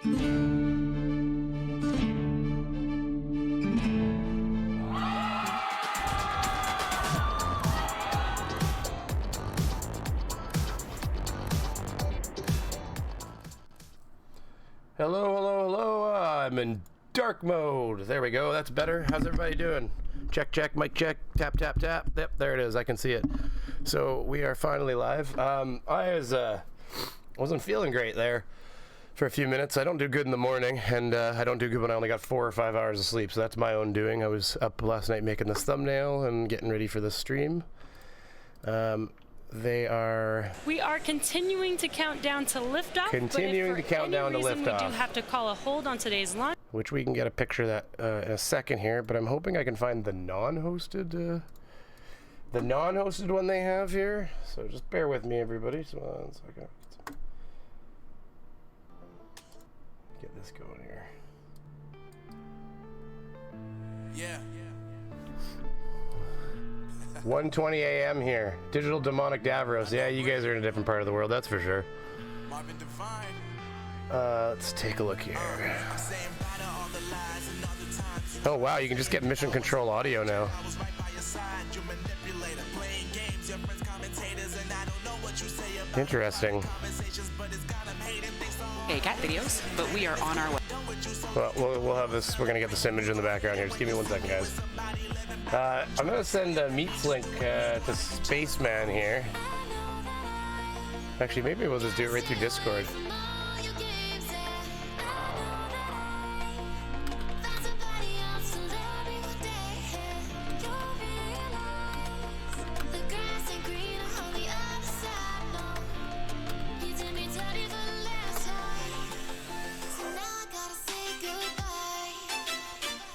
Hello, hello, hello. I'm in dark mode. There we go. That's better. How's everybody doing? Check, check, mic check. Tap, tap, tap. Yep, there it is. I can see it. So we are finally live. Wasn't feeling great there for a few minutes. I don't do good in the morning, and I don't do good when I only got 4 or 5 hours of sleep. So that's my own doing. I was up last night making this thumbnail and getting ready for this stream. We are continuing to count down to liftoff. Continuing to count down to liftoff. We do have to call a hold on today's launch, which we can get a picture of that in a second here. But I'm hoping I can find the non-hosted one they have here. So just bear with me, everybody. So one second. Get this going here. Yeah. 1:20 a.m. here. Digital Demonic Davros. Yeah, you guys are in a different part of the world, that's for sure. Let's take a look here. Oh wow, you can just get mission control audio now. Interesting. Hey, cat videos, but we are on our way. Well, we'll have this. We're gonna get this image in the background here. Just give me 1 second, guys. I'm gonna send a meets link to Spaceman here. Actually, maybe we'll just do it right through Discord.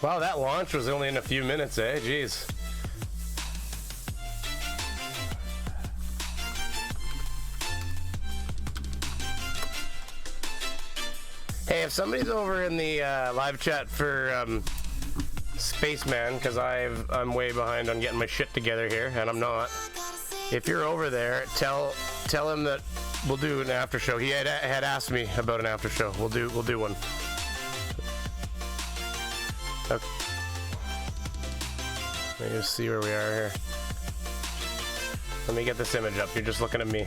Wow, that launch was only in a few minutes, eh? Jeez. Hey, if somebody's over in the live chat for Spaceman, because I'm way behind on getting my shit together here, and I'm not. If you're over there, tell him that we'll do an after show. He had asked me about an after show. We'll do one. Okay. Let me just see where we are here. Let me get this image up. You're just looking at me.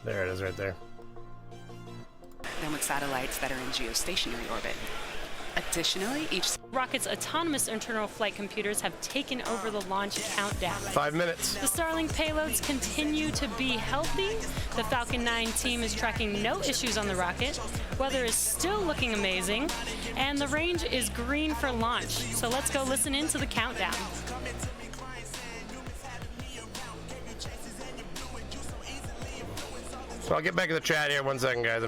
There it is right there. Then with satellites that are in geostationary orbit. Additionally, each rocket's autonomous internal flight computers have taken over the launch countdown. 5 minutes. The Starlink payloads continue to be healthy. The Falcon 9 team is tracking no issues on the rocket. Weather is still looking amazing, and the range is green for launch. So let's go listen into the countdown. So I'll get back to the chat here 1 second, guys.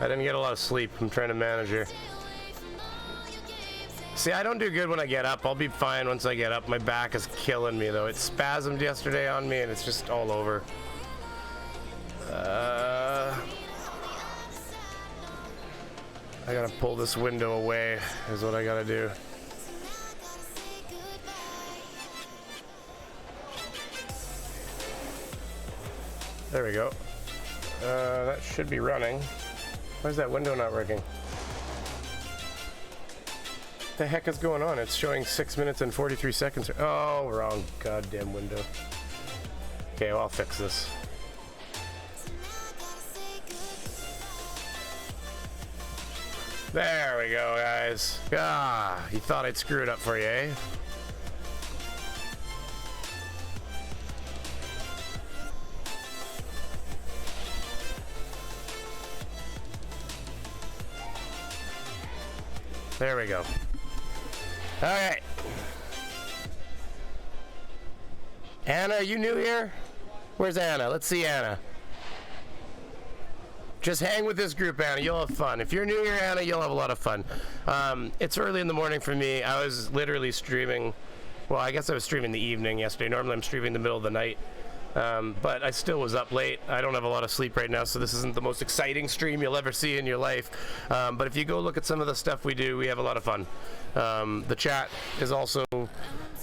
I didn't get a lot of sleep. I'm trying to manage here. See, I don't do good when I get up. I'll be fine once I get up. My back is killing me, though. It spasmed yesterday on me, and it's just all over. I gotta pull this window away, is what I gotta do. There we go. That should be running. Why is that window not working? What the heck is going on? It's showing 6 minutes and 43 seconds. Oh, wrong goddamn window. Okay, well, I'll fix this. There we go, guys. Ah, you thought I'd screw it up for you, eh? There we go. All right. Anna, are you new here? Where's Anna? Let's see Anna. Just hang with this group, Anna. You'll have fun. If you're new here, Anna, you'll have a lot of fun. It's early in the morning for me. I was literally streaming. Well, I guess I was streaming the evening yesterday. Normally I'm streaming the middle of the night. But I still was up late. I don't have a lot of sleep right now, so this isn't the most exciting stream you'll ever see in your life. But if you go look at some of the stuff we do, we have a lot of fun. The chat is also, you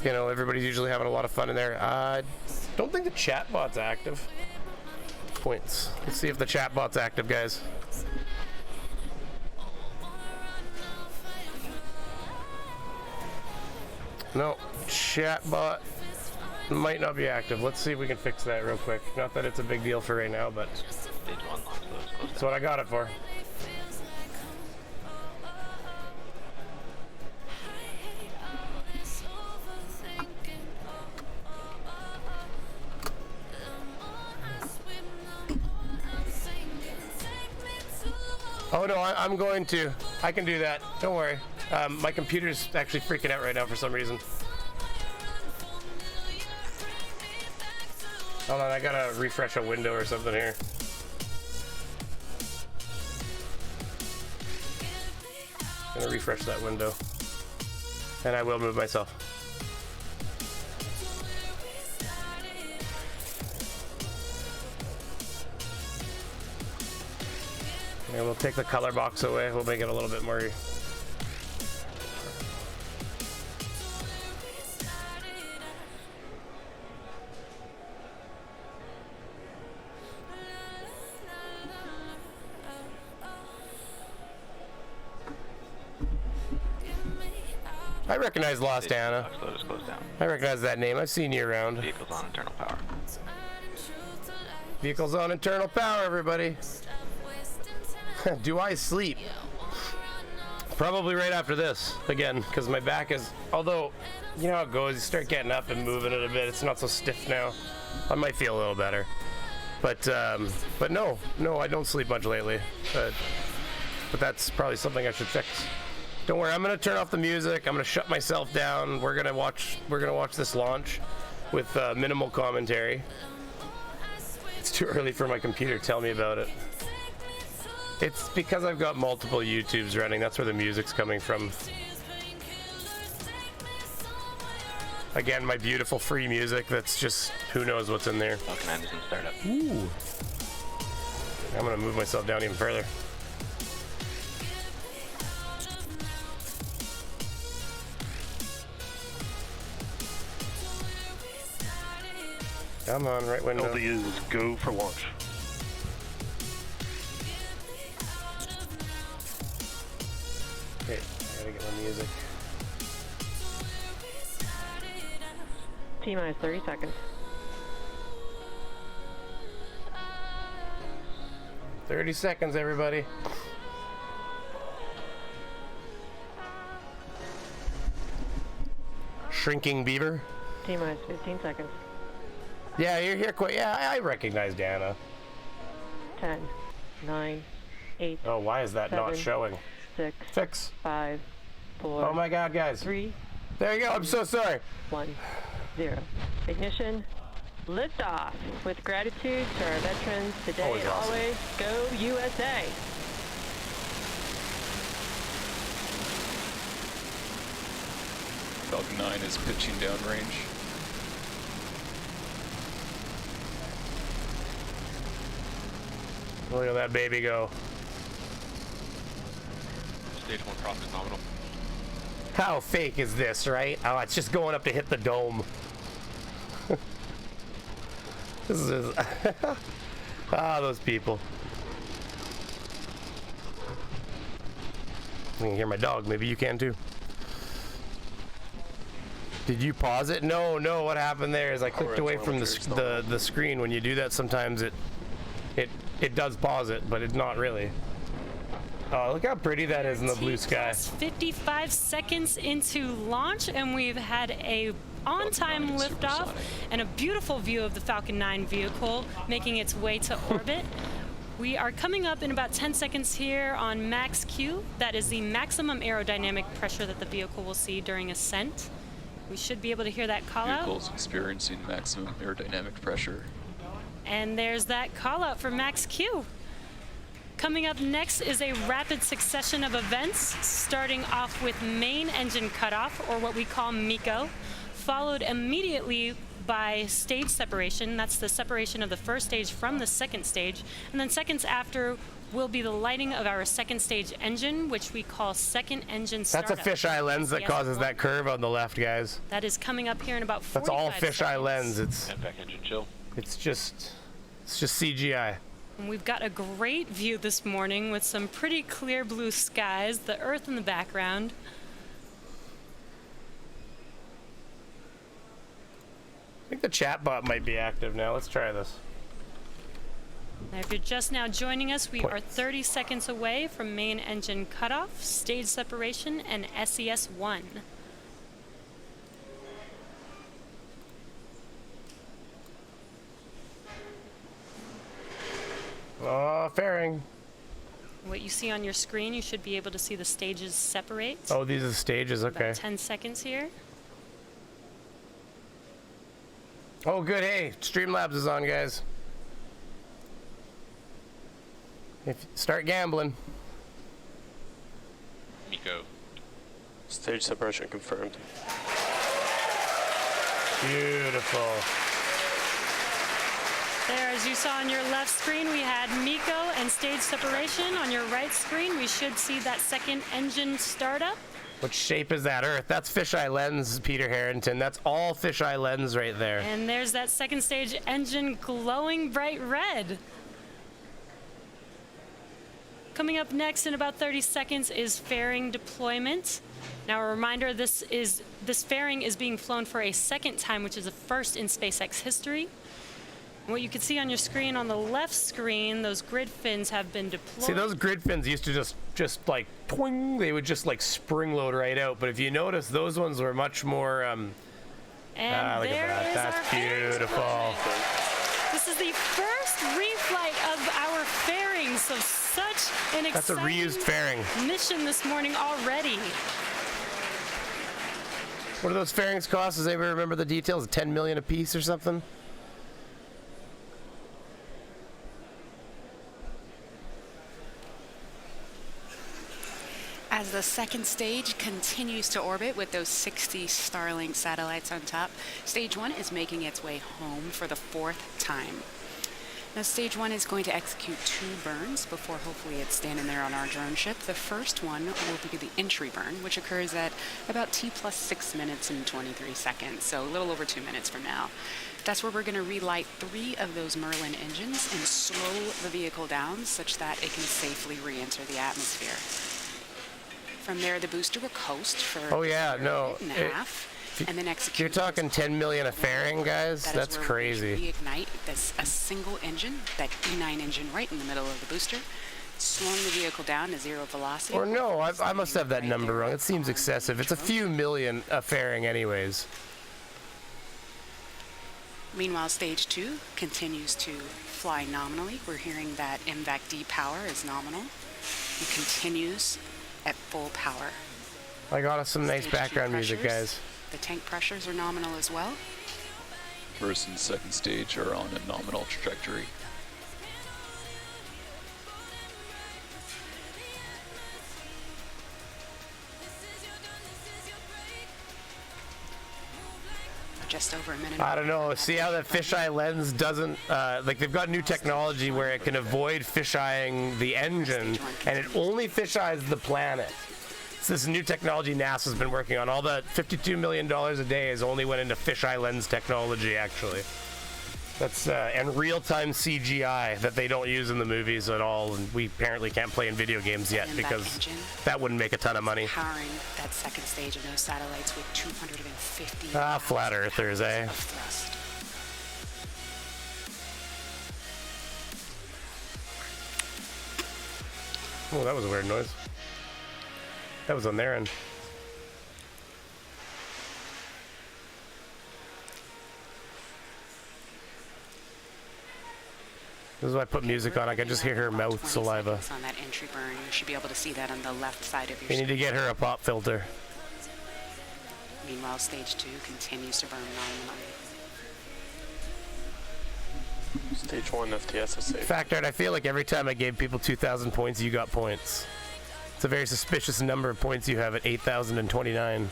know, everybody's usually having a lot of fun in there. I don't think the chat bot's active. Points. Let's see if the chat bot's active, guys. No, chat bot might not be active. Let's see if we can fix that real quick. Not that it's a big deal for right now, but that's what I got it for. Oh no, I'm going to. I can do that. Don't worry. My computer's actually freaking out right now for some reason. Hold on, I gotta refresh a window or something here. I'm gonna refresh that window. And I will move myself. And we'll take the color box away. We'll make it a little bit more. I recognize Lost Anna. I recognize that name. I've seen you around. Vehicles on internal power. Vehicles on internal power, everybody. Do I sleep? Probably right after this, again, because my back is, although, you know how it goes, you start getting up and moving it a bit, it's not so stiff now. I might feel a little better. But no, I don't sleep much lately. But that's probably something I should fix. Don't worry, I'm gonna turn off the music, I'm gonna shut myself down, we're gonna watch this launch with minimal commentary. It's too early for my computer, tell me about it. It's because I've got multiple YouTubes running. That's where the music's coming from. Again, my beautiful free music. That's just who knows what's in there. Falcon 9 is in startup. Ooh. I'm gonna move myself down even further. Come on, right window. LD is go for launch. Okay, I gotta get my music. T-minus 30 seconds. 30 seconds, everybody. Shrinking beaver. T-minus 15 seconds. Yeah, you're here quick. Yeah, I recognize Dana. 10, 9, 8. Oh, why is that 7, not showing? 6, Fix. 5, 4. Oh my God, guys. 3. There you go. I'm so sorry. 1, 0. Ignition. Liftoff. With gratitude to our veterans today Always and awesome. always. Go USA. Falcon 9 is pitching downrange. Look at that baby go. Stage 1 profit is nominal. How fake is this, right? Oh, it's just going up to hit the dome. This is those people. I can hear my dog. Maybe you can too. Did you pause it? No. What happened there is I clicked away from the screen. When you do that, sometimes it does pause it, but it's not really. Oh, look how pretty that is in the blue sky. 55 seconds into launch, and we've had a on-time liftoff and a beautiful view of the Falcon 9 vehicle making its way to orbit. We are coming up in about 10 seconds here on max Q. That is the maximum aerodynamic pressure that the vehicle will see during ascent. We should be able to hear that call out. Vehicles experiencing maximum aerodynamic pressure. And there's that call out for max Q. Coming up next is a rapid succession of events, starting off with main engine cutoff, or what we call MECO, followed immediately by stage separation. That's the separation of the first stage from the second stage. And then seconds after will be the lighting of our second stage engine, which we call second engine startup. That's a fisheye lens that causes that curve on the left, guys. That is coming up here in about 45 That's all seconds. fisheye lens. Back engine chill. It's just CGI. And we've got a great view this morning with some pretty clear blue skies, the Earth in the background. I think the chat bot might be active now. Let's try this. Now, if you're just now joining us, we are 30 seconds away from main engine cutoff, stage separation, and SES-1. Oh, fairing. What you see on your screen, you should be able to see the stages separate. Oh, these are the stages, okay. About 10 seconds here. Oh, good. Hey, Streamlabs is on, guys. Start gambling. Miko. Stage separation confirmed. Beautiful. There, as you saw on your left screen, we had Miko and stage separation. On your right screen, we should see that second engine startup. What shape is that Earth? That's fisheye lens, Peter Harrington. That's all fisheye lens right there. And there's that second stage engine glowing bright red. Coming up next in about 30 seconds is fairing deployment. Now, a reminder, this fairing is being flown for a second time, which is a first in SpaceX history. And what you can see on your screen, on the left screen, those grid fins have been deployed. See, those grid fins used to just like twing, they would just like spring load right out. But if you notice, those ones were much more. And look at that. That's beautiful. This is the first reflight of our fairing, so such an exciting That's a reused fairing. mission this morning already. What do those fairings cost? Does anybody remember the details? 10 million a piece or something? As the second stage continues to orbit with those 60 Starlink satellites on top, stage 1 is making its way home for the 4th time. Now, stage 1 is going to execute 2 burns before hopefully it's standing there on our drone ship. The first one will be the entry burn, which occurs at about T plus 6 minutes and 23 seconds, so a little over 2 minutes from now. That's where we're going to relight 3 of those Merlin engines and slow the vehicle down such that it can safely re-enter the atmosphere. From there, the booster will coast for Oh yeah, no. a half, and then execute. You're talking 10 million a fairing, guys? That's crazy. Reignite a single engine, that E9 engine right in the middle of the booster, slowing the vehicle down to 0 velocity. Or no, I must have that number wrong. It seems excessive. It's a few million a fairing anyways. Meanwhile, stage 2 continues to fly nominally. We're hearing that MVAC-D power is nominal. It continues at full power. I got us some nice Stage background 2 music, pressures, guys. The tank pressures are nominal as well. First and second stage are on a nominal trajectory. Just over a minute. I don't know. See how that fisheye lens doesn't, like they've got new technology where it can avoid fisheyeing the engine and it only fisheyes the planet. It's this new technology NASA's been working on. All the $52 million a day is only went into fisheye lens technology, actually. That's, and real-time CGI that they don't use in the movies at all, and we apparently can't play in video games yet because that wouldn't make a ton of money. Powering that second stage of those satellites with 250 flat earthers, eh? of thrust. Oh, that was a weird noise. That was on their end. This is why I put music on. I can just hear her mouth saliva. On that entry burn, you should be able to see that on the left side of your We need to get her a pop filter. Meanwhile, stage 2 continues to burn nominally. Stage 1 FTS is safe. Fact art, I feel like every time I gave people 2,000 points, you got points. It's a very suspicious number of points you have at 8,029.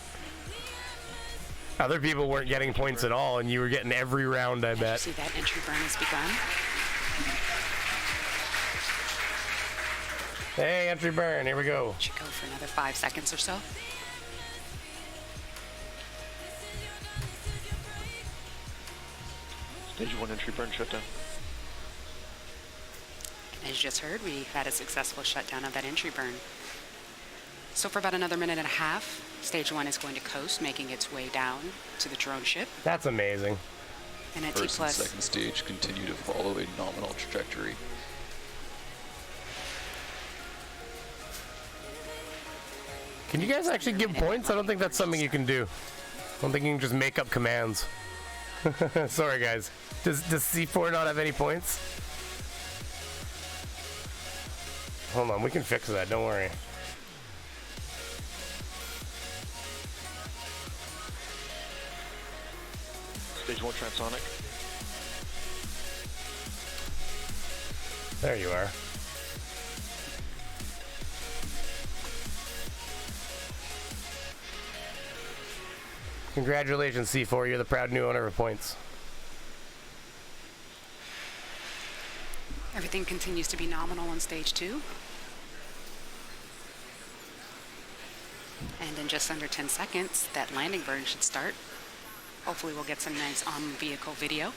Other people weren't getting points at all, and you were getting every round, I bet. See that entry burn has begun. Hey, entry burn, here we go. Should go for another 5 seconds or so. Stage 1 entry burn shutdown. As you just heard, we had a successful shutdown of that entry burn. So for about another minute and a half, stage 1 is going to coast, making its way down to the drone ship. That's amazing. And at First T+. and second stage continue to follow a nominal trajectory. Can you guys actually give points? I don't think that's something you can do. I don't think you can just make up commands. Sorry, guys. Does C4 not have any points? Hold on, we can fix that. Don't worry. Stage 1 transonic. There you are. Congratulations, C4. You're the proud new owner of points. Everything continues to be nominal on stage 2. And in just under 10 seconds, that landing burn should start. Hopefully we'll get some nice on-vehicle video.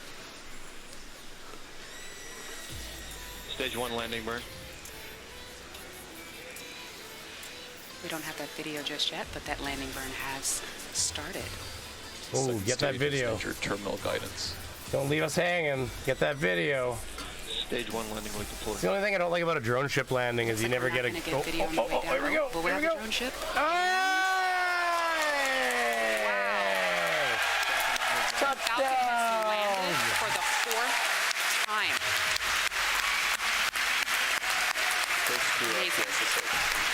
Stage 1 landing burn. We don't have that video just yet, but that landing burn has started. Oh, Second get that stage video. is enter terminal guidance. Don't leave us hanging. Get that video. Stage 1 landing leg deployed. The only thing I don't like about a drone ship landing is you never get a... Here we go. But we have a drone ship. Falcon has landed for the 4th time. Amazing.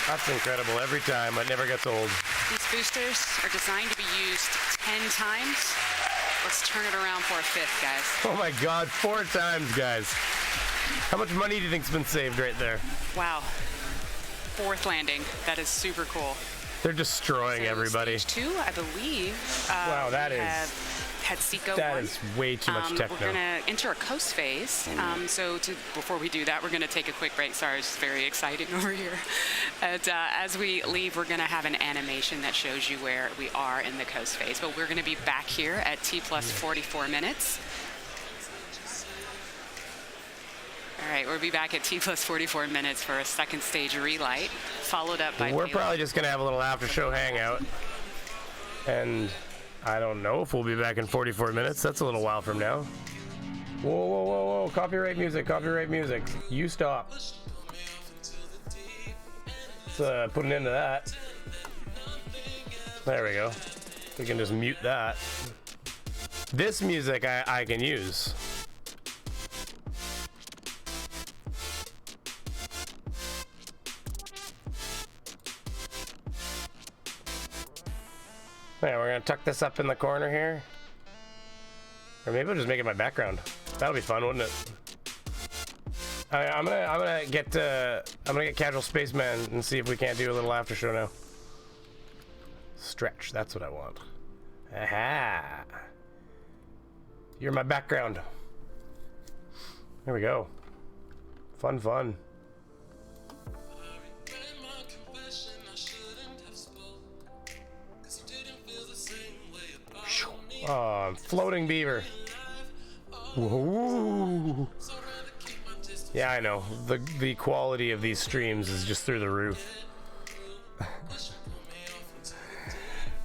That's incredible. Every time. It never gets old. These boosters are designed to be used 10 times. Let's turn it around for a 5th, guys. Oh my God, 4 times, guys. How much money do you think's been saved right there? Wow. 4th landing. That is super cool. They're destroying So everybody. Stage 2, I believe. Wow, that is... Had Seco That 1. is way too much techno. We're going to enter a coast phase. Before we do that, we're going to take a quick break. Sorry, it's very exciting over here. And, as we leave, we're going to have an animation that shows you where we are in the coast phase. But we're going to be back here at T plus 44 minutes. All right, we'll be back at T plus 44 minutes for a second stage relight, followed up by... We're probably just going to have a little after-show hangout. And... I don't know if we'll be back in 44 minutes. That's a little while from now. Whoa, whoa, whoa, whoa. Copyright music, copyright music. You stop. Let's put an end to that. There we go. We can just mute that. This music I can use. Yeah, we're gonna tuck this up in the corner here. Or maybe I'll just make it my background. That'll be fun, wouldn't it? I'm gonna get Casual Spaceman and see if we can't do a little after show now. Stretch, that's what I want. Aha! You're my background. There we go. Fun, fun. Oh, floating beaver. Whoa. Yeah, I know. The quality of these streams is just through the roof.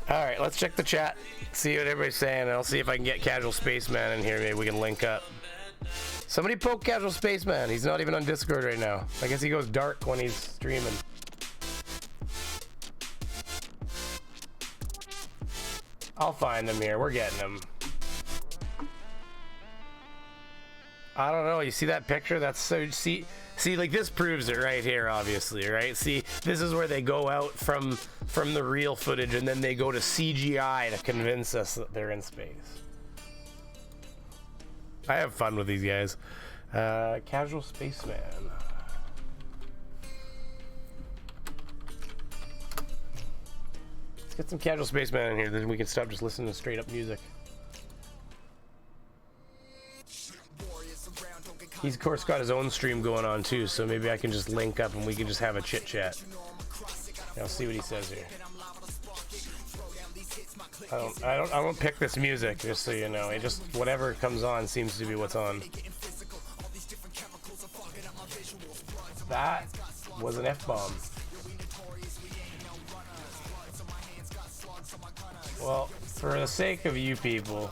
All right, let's check the chat. See what everybody's saying. And I'll see if I can get Casual Spaceman in here. Maybe we can link up. Somebody poke Casual Spaceman. He's not even on Discord right now. I guess he goes dark when he's streaming. I'll find him here. We're getting him. I don't know. You see that picture? That's so... See, like, this proves it right here, obviously, right? See, this is where they go out from the real footage, and then they go to CGI to convince us that they're in space. I have fun with these guys. Casual Spaceman. Let's get some casual spaceman in here, then we can stop just listening to straight up music. He's of course got his own stream going on too, so maybe I can just link up and we can just have a chit chat. I'll see what he says here. I don't pick this music, just so you know. It just whatever comes on seems to be what's on. That was an F-bomb. Well, for the sake of you people,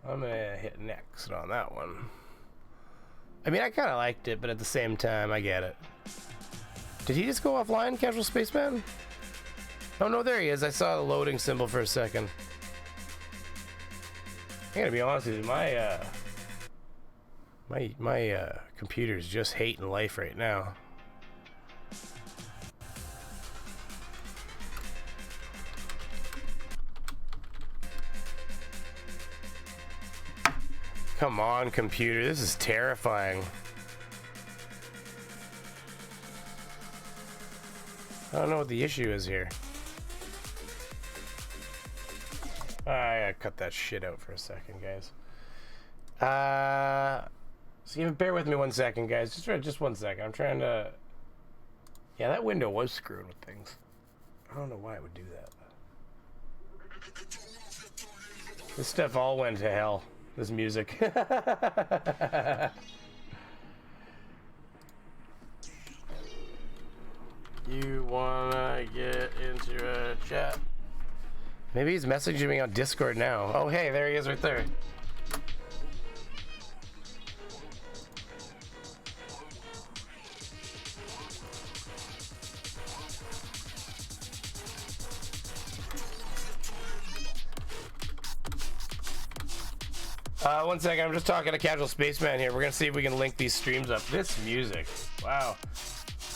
I'm gonna hit next on that one. I mean, I kind of liked it, but at the same time, I get it. Did he just go offline, Casual Spaceman? Oh no, there he is. I saw the loading symbol for a second. I gotta be honest with you, my computer's just hating life right now. Come on, computer, this is terrifying. I don't know what the issue is here. I gotta cut that shit out for a second, guys. So even bear with me 1 second, guys. Just 1 second. I'm trying to. Yeah, that window was screwed with things. I don't know why it would do that. This stuff all went to hell. This music. You wanna get into a chat? Maybe he's messaging me on Discord now. Oh, hey, there he is right there. One second, I'm just talking to Casual Spaceman here. We're gonna see if we can link these streams up. This music, wow.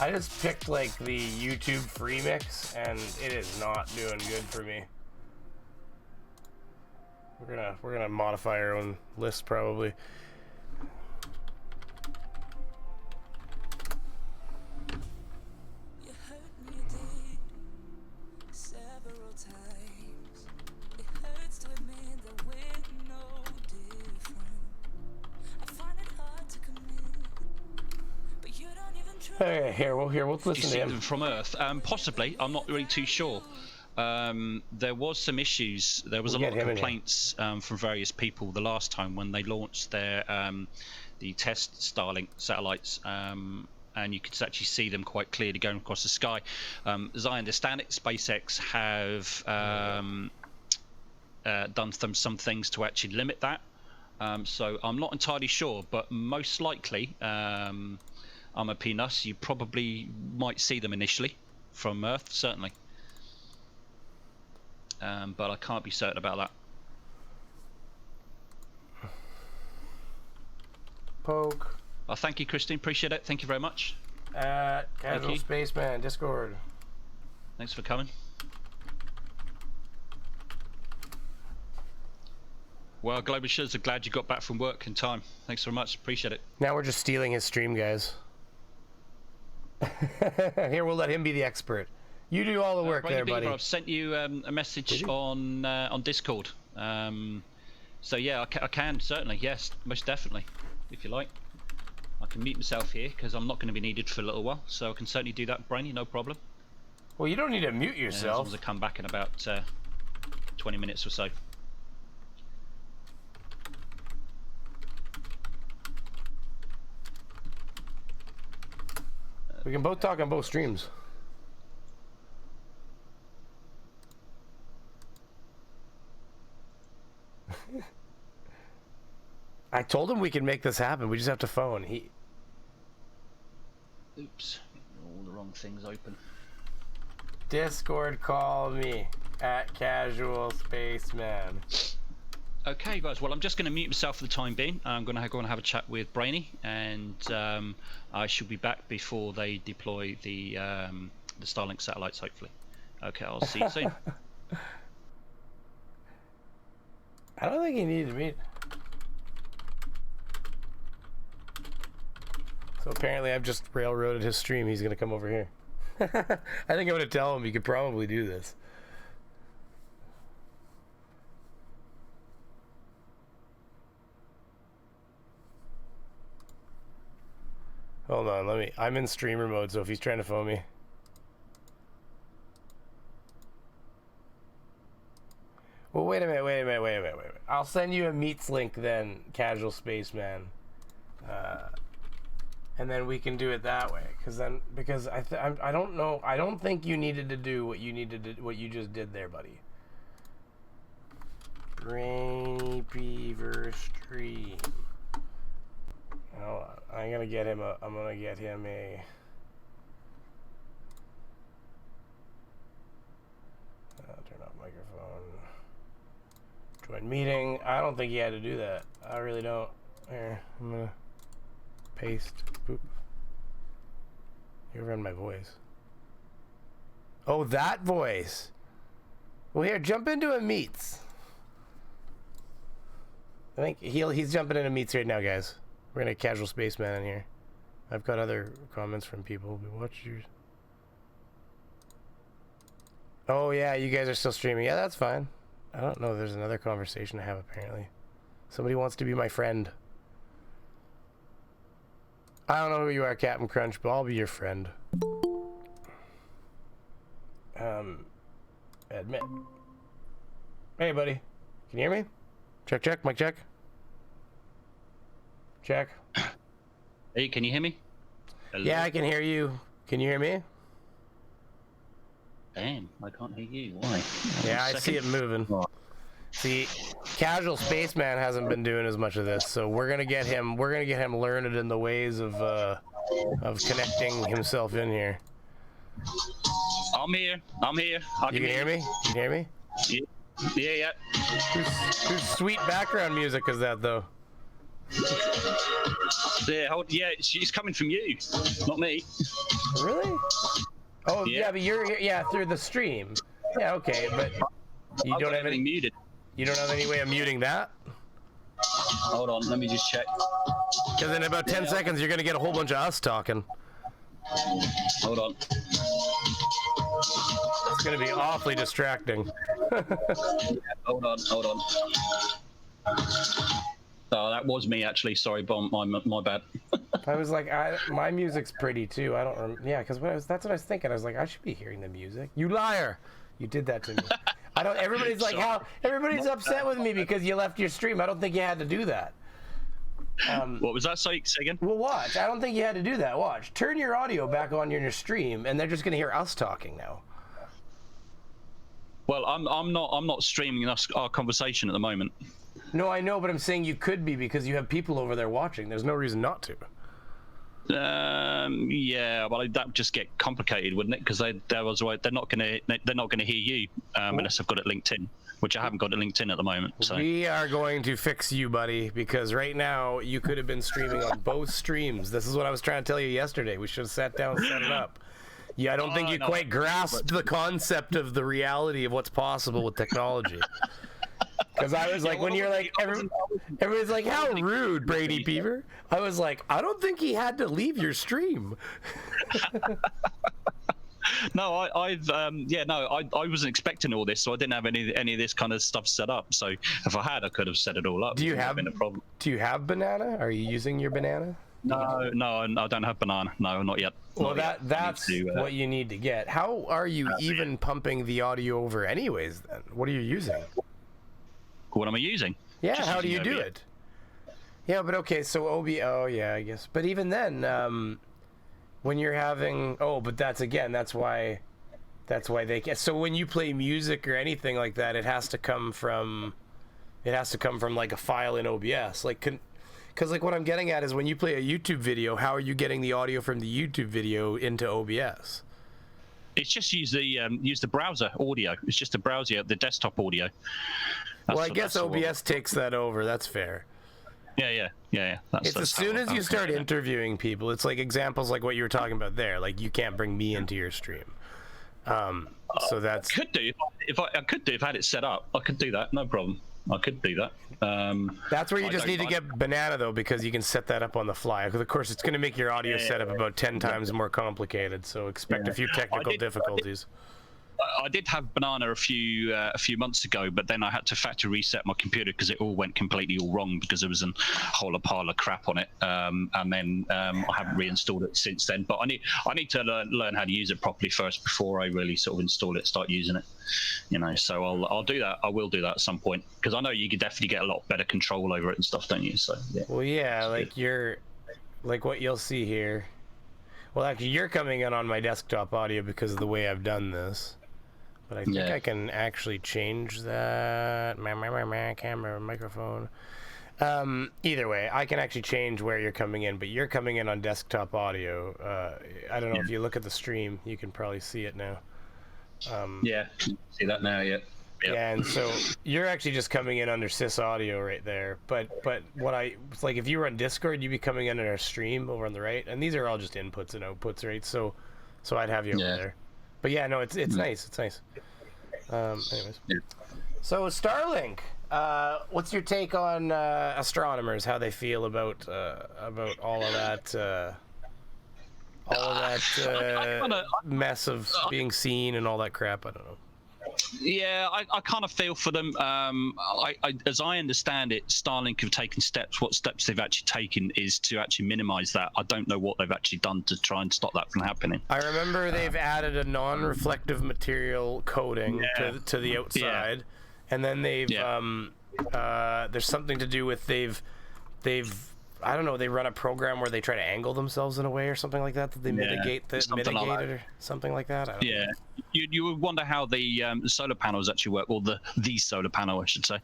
I just picked like the YouTube free mix and it is not doing good for me. We're gonna modify our own list probably. Hey, here, we'll listen to him. Do you see them from Earth? Possibly. I'm not really too sure. There was some issues. There was a lot of complaints from various people the last time when they launched their the test Starlink satellites, and you could actually see them quite clearly going across the sky. As I understand it, SpaceX have done some things to actually limit that. So I'm not entirely sure, but most likely. I'm a peanut. You probably might see them initially from Earth, certainly. But I can't be certain about that. Poke. Well, thank you, Christine. Appreciate it. Thank you very much. Casual Spaceman, Discord. Thanks for coming. Well, Global Sheds are glad you got back from work in time. Thanks very much. Appreciate it. Now we're just stealing his stream, guys. Here, we'll let him be the expert. You do all the work Brainy there, Beaver, buddy. I've sent you a message on Discord. So yeah, I can certainly, yes, most definitely, if you like. I can mute myself here because I'm not going to be needed for a little while, so I can certainly do that, Brainy, no problem. Well, you don't need to mute yourself. As long as I come back in about 20 minutes or so. We can both talk on both streams. I told him we can make this happen. We just have to phone. Oops, all the wrong things open. Discord, call me at Casual Spaceman. Okay, guys. Well, I'm just going to mute myself for the time being. I'm going to go and have a chat with Brainy, and I should be back before they deploy the Starlink satellites. Hopefully. Okay, I'll see you soon. I don't think he needed to meet. So apparently I've just railroaded his stream. He's going to come over here. I think I'm gonna tell him you could probably do this. Hold on, I'm in streamer mode, so if he's trying to phone me. Well, wait a minute. I'll send you a meets link then, Casual Spaceman. And then we can do it that way, because I don't know, I don't think you needed to do what you just did there, buddy. Brainy Beaver stream. Hold on. I'm gonna get him a turn off microphone. Join meeting. I don't think he had to do that. I really don't. Here, I'm gonna paste. Boop. You run my voice. Oh, that voice. Well, here, jump into a meets. I think he's jumping into meets right now, guys. We're gonna Casual Spaceman in here. I've got other comments from people who watch yours. Oh yeah, you guys are still streaming. Yeah, that's fine. I don't know. There's another conversation to have apparently. Somebody wants to be my friend. I don't know who you are, Captain Crunch, but I'll be your friend. Admit. Hey, buddy. Can you hear me? Check, mic check. Check. Hey, can you hear me? Hello? Yeah, I can hear you. Can you hear me? Damn, I can't hear you. Why? Yeah, I see it moving. Oh. See, Casual Spaceman hasn't been doing as much of this, so we're gonna get him learned in the ways of connecting himself in here. I'm here. You can hear me? You can hear me? Yeah. Whose sweet background music is that, though? Yeah, she's coming from you, not me. Really? Oh, yeah, but you're through the stream. Yeah, okay, but you don't have any muted. You don't have any way of muting that? Hold on, let me just check. Because in about 10 seconds, you're gonna get a whole bunch of us talking. Hold on. It's gonna be awfully distracting. Hold on. Oh, that was me actually. Sorry, Bomb. My bad. I was like, my music's pretty too. I don't. Yeah, because that's what I was thinking. I was like, I should be hearing the music. You liar! You did that to me. I don't. Everybody's like, everybody's upset with me because you left your stream. I don't think you had to do that. What was that? Say again? Well, watch. I don't think you had to do that. Watch. Turn your audio back on your stream, and they're just gonna hear us talking now. Well, I'm not streaming our conversation at the moment. No, I know, but I'm saying you could be because you have people over there watching. There's no reason not to. Yeah, well, that would just get complicated, wouldn't it? Because they're not gonna hear you unless I've got it linked in, which I haven't got it linked in at the moment. So we are going to fix you, buddy, because right now you could have been streaming on both streams. This is what I was trying to tell you yesterday. We should have sat down and set it up. Yeah, I don't think you quite grasped the concept of the reality of what's possible with technology. Because I was like, when you're like, everybody's like, how rude, Brainy Beaver. I was like, I don't think he had to leave your stream. No, I wasn't expecting all this, so I didn't have any of this kind of stuff set up. So if I had, I could have set it all up. Do you have a problem? Do you have banana? Are you using your banana? No, I don't have banana. No, not yet. Well, that's what you need to get. How are you even pumping the audio over anyways, then? What are you using? What am I using? Yeah, how do you do it? Yeah, but okay, so oh yeah, I guess. But even then, when you're having, but that's why they get. So when you play music or anything like that, it has to come from like a file in OBS. Because like what I'm getting at is when you play a YouTube video, how are you getting the audio from the YouTube video into OBS? It's just use the browser audio. It's just the browser, the desktop audio. Well, I guess OBS takes that over. That's fair. Yeah. It's as soon as you start interviewing people, it's like examples like what you were talking about there. Like you can't bring me into your stream. So that's. I could do if I had it set up. I could do that, no problem. I could do that. That's where you just need to get Banana, though, because you can set that up on the fly. Because, of course, it's going to make your audio setup about 10 times more complicated, so expect a few technical difficulties. I did have Banana a few months ago, but then I had to factory reset my computer because it all went completely all wrong because there was a whole pile of crap on it, and then I haven't reinstalled it since then. But I need to learn how to use it properly first before I really sort of install it, start using it. You know, so I'll do that. I will do that at some point because I know you could definitely get a lot better control over it and stuff, don't you? So yeah. Well, yeah, like what you'll see here. Well, actually, you're coming in on my desktop audio because of the way I've done this. But I think I can actually change that. Camera, microphone. Either way, I can actually change where you're coming in, but you're coming in on desktop audio. I don't know if you look at the stream, you can probably see it now. Yeah, see that now, yeah. Yeah, and so you're actually just coming in under sys audio right there. But it's like if you were on Discord, you'd be coming in on our stream over on the right, and these are all just inputs and outputs, right? So I'd have you over there. But yeah, no, it's nice. It's nice. Anyways, so Starlink. What's your take on astronomers? How they feel about all of that? Mess of being seen and all that crap. I don't know. Yeah, I kind of feel for them. As I understand it, Starlink have taken steps. What steps they've actually taken is to actually minimize that. I don't know what they've actually done to try and stop that from happening. I remember they've added a non-reflective material coating to the outside, and then they've there's something to do with they've I don't know, they run a program where they try to angle themselves in a way or something like that they mitigate it or something like that. I don't know. You would wonder how the solar panels actually work, or the solar panel, I should say,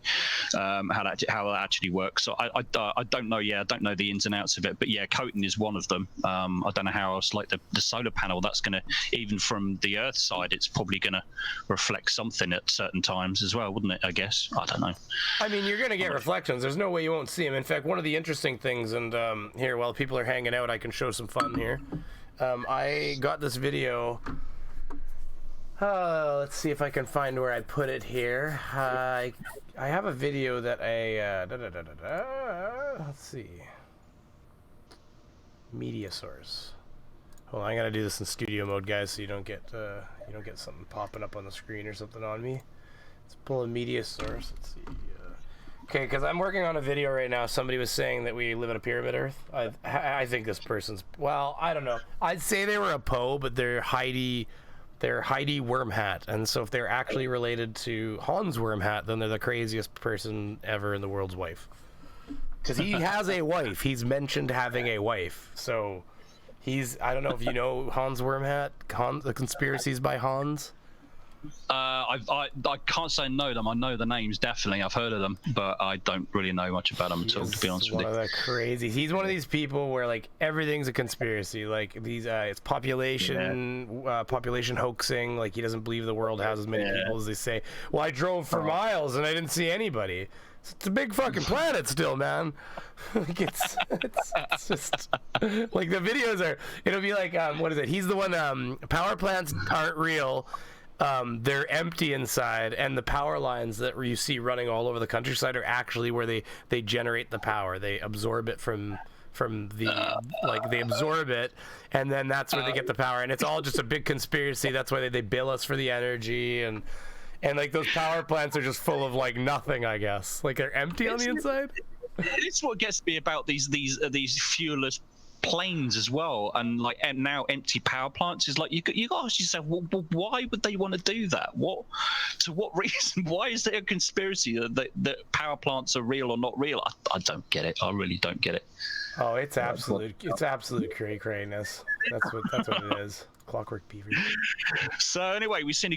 how that actually works. So I don't know. I don't know the ins and outs of it, but yeah, coating is one of them. I don't know how else. Like the solar panel, that's going to, even from the Earth side, it's probably going to reflect something at certain times as well, wouldn't it? I guess. I don't know. I mean, you're going to get reflections. There's no way you won't see them. In fact, one of the interesting things, and here, while people are hanging out, I can show some fun here. I got this video. Let's see if I can find where I put it here. I have a video that let's see. Media source. Hold on, I gotta do this in studio mode, guys, so you don't get something popping up on the screen or something on me. Let's pull a media source. Let's see. Okay, because I'm working on a video right now. Somebody was saying that we live in a pyramid Earth. I think this person's, well, I don't know. I'd say they were a Poe, but they're Heidi Wormhat. And so if they're actually related to Hans Wormhat, then they're the craziest person ever in the world's wife. Because he has a wife. He's mentioned having a wife. So I don't know if you know Hans Wormhat, the conspiracies by Hans. I can't say no to them. I know the names, definitely. I've heard of them, but I don't really know much about them at all, to be honest with you. He's one of these people where like everything's a conspiracy. Like these, it's population hoaxing. Like he doesn't believe the world has as many people as they say. Well, I drove for miles and I didn't see anybody. It's a big fucking planet still, man. Like it's just like the videos are. It'll be like what is it? He's the one. Power plants aren't real. They're empty inside, and the power lines that you see running all over the countryside are actually where they generate the power. They absorb it from the they absorb it, and then that's where they get the power. And it's all just a big conspiracy. That's why they bill us for the energy, and like those power plants are just full of like nothing, I guess. Like they're empty on the inside. It's what gets me about these fuelless planes as well, and now empty power plants is like you got to ask yourself, well, why would they want to do that? What reason? Why is there a conspiracy that power plants are real or not real? I don't get it. I really don't get it. Oh, it's absolute cray-crayness. That's what it is. Clockwork Beaver. So anyway, we've seen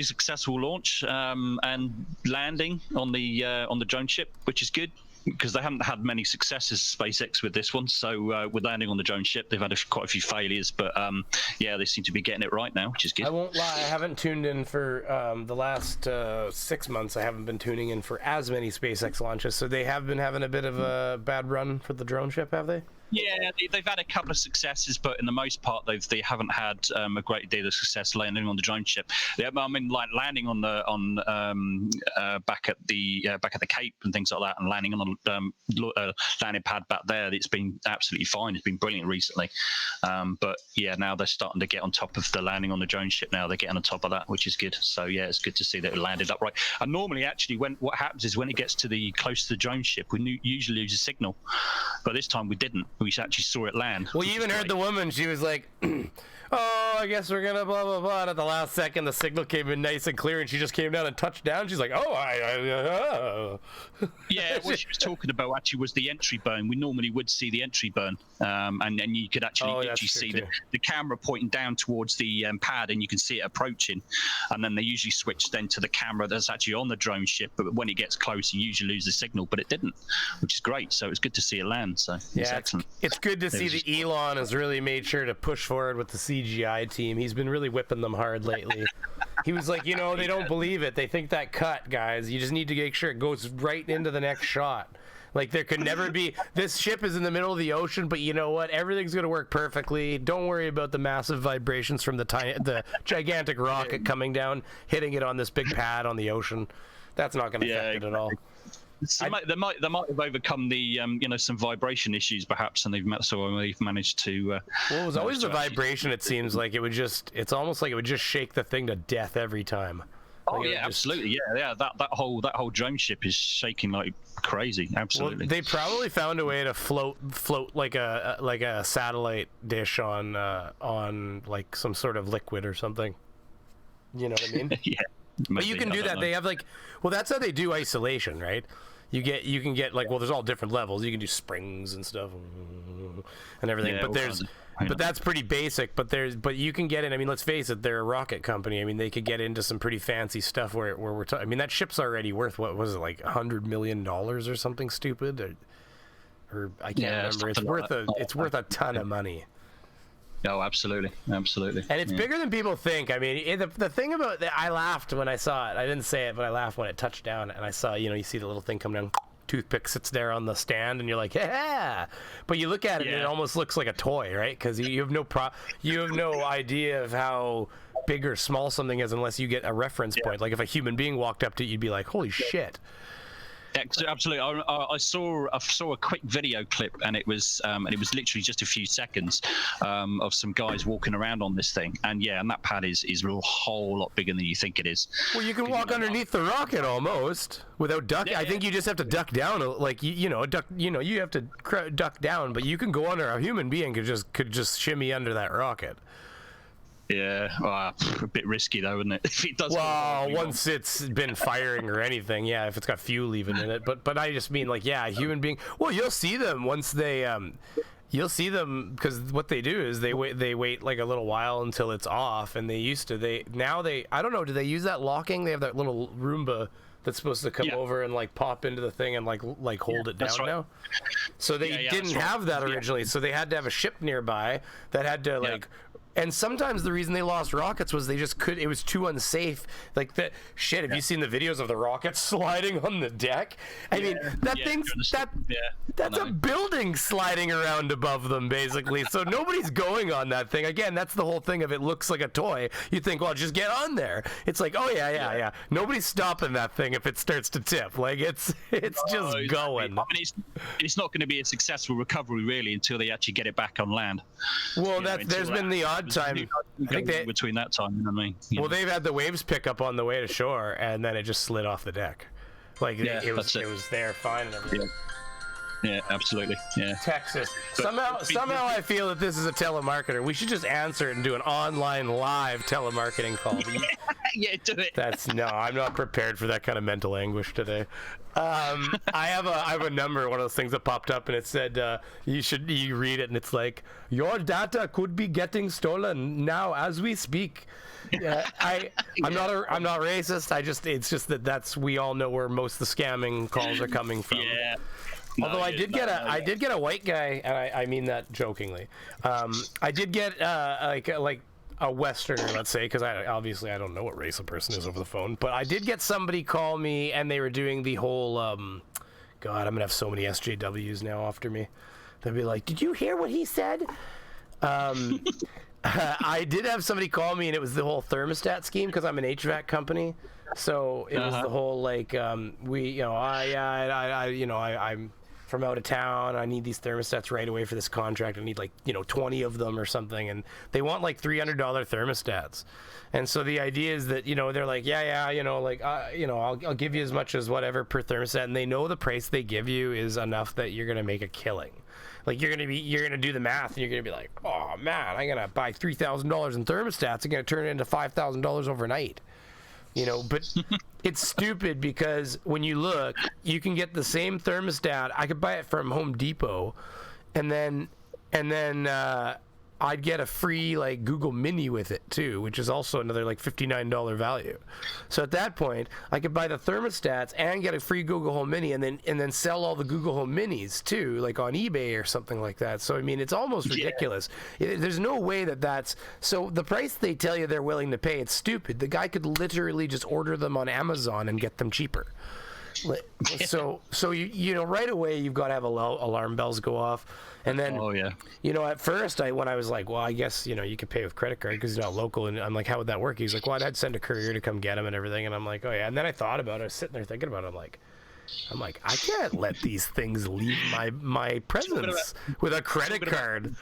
a successful launch and landing on the drone ship, which is good, because they haven't had many successes, SpaceX, with this one. So with landing on the drone ship, they've had quite a few failures, but they seem to be getting it right now, which is good. I won't lie, I haven't tuned in for the last 6 months. I haven't been tuning in for as many SpaceX launches, so they have been having a bit of a bad run for the drone ship, have they? Yeah, they've had a couple of successes, but in the most part, they haven't had a great deal of success landing on the drone ship. I mean, like landing on back at the Cape and things like that, and landing on the landing pad back there. It's been absolutely fine. It's been brilliant recently. But yeah, now they're starting to get on top of the landing on the drone ship. Now they're getting on top of that, which is good. So yeah, it's good to see that it landed upright. And normally, actually, what happens is when it gets to the close to the drone ship, we usually lose a signal, but this time we didn't. We actually saw it land. Well, you even heard the woman. She was like, "Oh, I guess we're gonna blah blah blah." And at the last second, the signal came in nice and clear, and she just came down and touched down. She's like, "Oh, Yeah, what she was talking about actually was the entry burn. We normally would see the entry burn, and then you could actually literally see the camera pointing down towards the pad, and you can see it approaching. And then they usually switch then to the camera that's actually on the drone ship. But when it gets close, you usually lose the signal, but it didn't, which is great. So it's good to see it land. So it's excellent. It's good to see that Elon has really made sure to push forward with the CGI team. He's been really whipping them hard lately. He was like, they don't believe it. They think that cut, guys. You just need to make sure it goes right into the next shot. Like, there could never be... This ship is in the middle of the ocean, but you know what? Everything's going to work perfectly. Don't worry about the massive vibrations from the gigantic rocket coming down, hitting it on this big pad on the ocean. That's not going to affect it at all. So they might have overcome the some vibration issues perhaps, and they've managed to. Well, it was always the vibration. It seems like it's almost like it would just shake the thing to death every time. Oh yeah, absolutely, yeah. That whole drone ship is shaking like crazy. Absolutely. Well, they probably found a way to float like a satellite dish on like some sort of liquid or something. You know what I mean? Yeah. But you can do that. They have that's how they do isolation, right? You can get there's all different levels. You can do springs and stuff and everything. Yeah, but that's pretty basic. But you can get in. I mean, let's face it, they're a rocket company. I mean, they could get into some pretty fancy stuff where we're talking. I mean, that ship's already worth what was it, like $100 million or something stupid, or I can't remember. It's worth a ton of money. Oh, absolutely. And it's bigger than people think. I mean, the thing about that, I laughed when I saw it. I didn't say it, but I laughed when it touched down, and I saw, you see the little thing come down, toothpick sits there on the stand, and you're like, yeah. But you look at it, and it almost looks like a toy, right? Because you have no idea of how big or small something is unless you get a reference point. Like if a human being walked up to it, you'd be like, holy shit. Absolutely. I saw a quick video clip, and it was literally just a few seconds of some guys walking around on this thing, and that pad is a whole lot bigger than you think it is. Well, you can walk underneath the rocket almost without ducking. I think you just have to duck down, like you have to duck down, but you can go under. A human being could just shimmy under that rocket. Yeah, a bit risky though, isn't it? If it does. Well, once it's been firing or anything, if it's got fuel even in it. But I just mean a human being. Well, you'll see them once they you'll see them because what they do is they wait like a little while until it's off, and I don't know. Do they use that locking? They have that little Roomba that's supposed to come over and pop into the thing and hold it down now. So they didn't have that originally. So they had to have a ship nearby that had to And sometimes the reason they lost rockets was they just it was too unsafe. Like that shit, have you seen the videos of the rockets sliding on the deck? I mean, that thing's that's a building sliding around above them basically. So nobody's going on that thing. Again, that's the whole thing of it looks like a toy. You think, well, just get on there. It's like, oh yeah. Nobody's stopping that thing if it starts to tip. Like it's just going. I mean, it's not going to be a successful recovery really until they actually get it back on land. Well, there's been the odd time. I think between that time, you know what I mean? Well, they've had the waves pick up on the way to shore, and then it just slid off the deck. Like it was there fine and everything. Yeah, absolutely. Yeah. Texas. Somehow I feel that this is a telemarketer. We should just answer it and do an online live telemarketing call. Yeah, do it. I'm not prepared for that kind of mental anguish today. I have a number, one of those things that popped up, and it said you read it, and it's like, your data could be getting stolen now as we speak. I'm not racist. It's just that we all know where most of the scamming calls are coming from. Yeah. Although I did get a white guy, and I mean that jokingly. I did get like a Westerner, let's say, because I don't know what race a person is over the phone, but I did get somebody call me, and they were doing the whole God, I'm gonna have so many SJWs now after me. They'll be like, "Did you hear what he said?" I did have somebody call me, and it was the whole thermostat scheme because I'm an HVAC company. So it was the whole like I'm from out of town. I need these thermostats right away for this contract. I need 20 of them or something, and they want like $300 thermostats. And so the idea is that they're like, I'll give you as much as whatever per thermostat, and they know the price they give you is enough that you're gonna make a killing. Like you're gonna do the math, and you're gonna be like, oh man, I'm gonna buy $3,000 in thermostats. I'm gonna turn it into $5,000 overnight. But it's stupid because when you look, you can get the same thermostat. I could buy it from Home Depot, and then I'd get a free Google Mini with it too, which is also another $59 value. So at that point, I could buy the thermostats and get a free Google Home Mini, and then sell all the Google Home Minis too, on eBay or something like that. So I mean, it's almost ridiculous. There's no way that's so the price they tell you they're willing to pay. It's stupid. The guy could literally just order them on Amazon and get them cheaper. So you right away you've got to have alarm bells go off. And then, at first when I was like, well, I guess, you could pay with credit card because it's not local. And I'm like, how would that work? He's like, well, I'd send a courier to come get them and everything. And I'm like, oh yeah. And then I thought about it. I was sitting there thinking about it. I'm like, I can't let these things leave my presence with a credit card.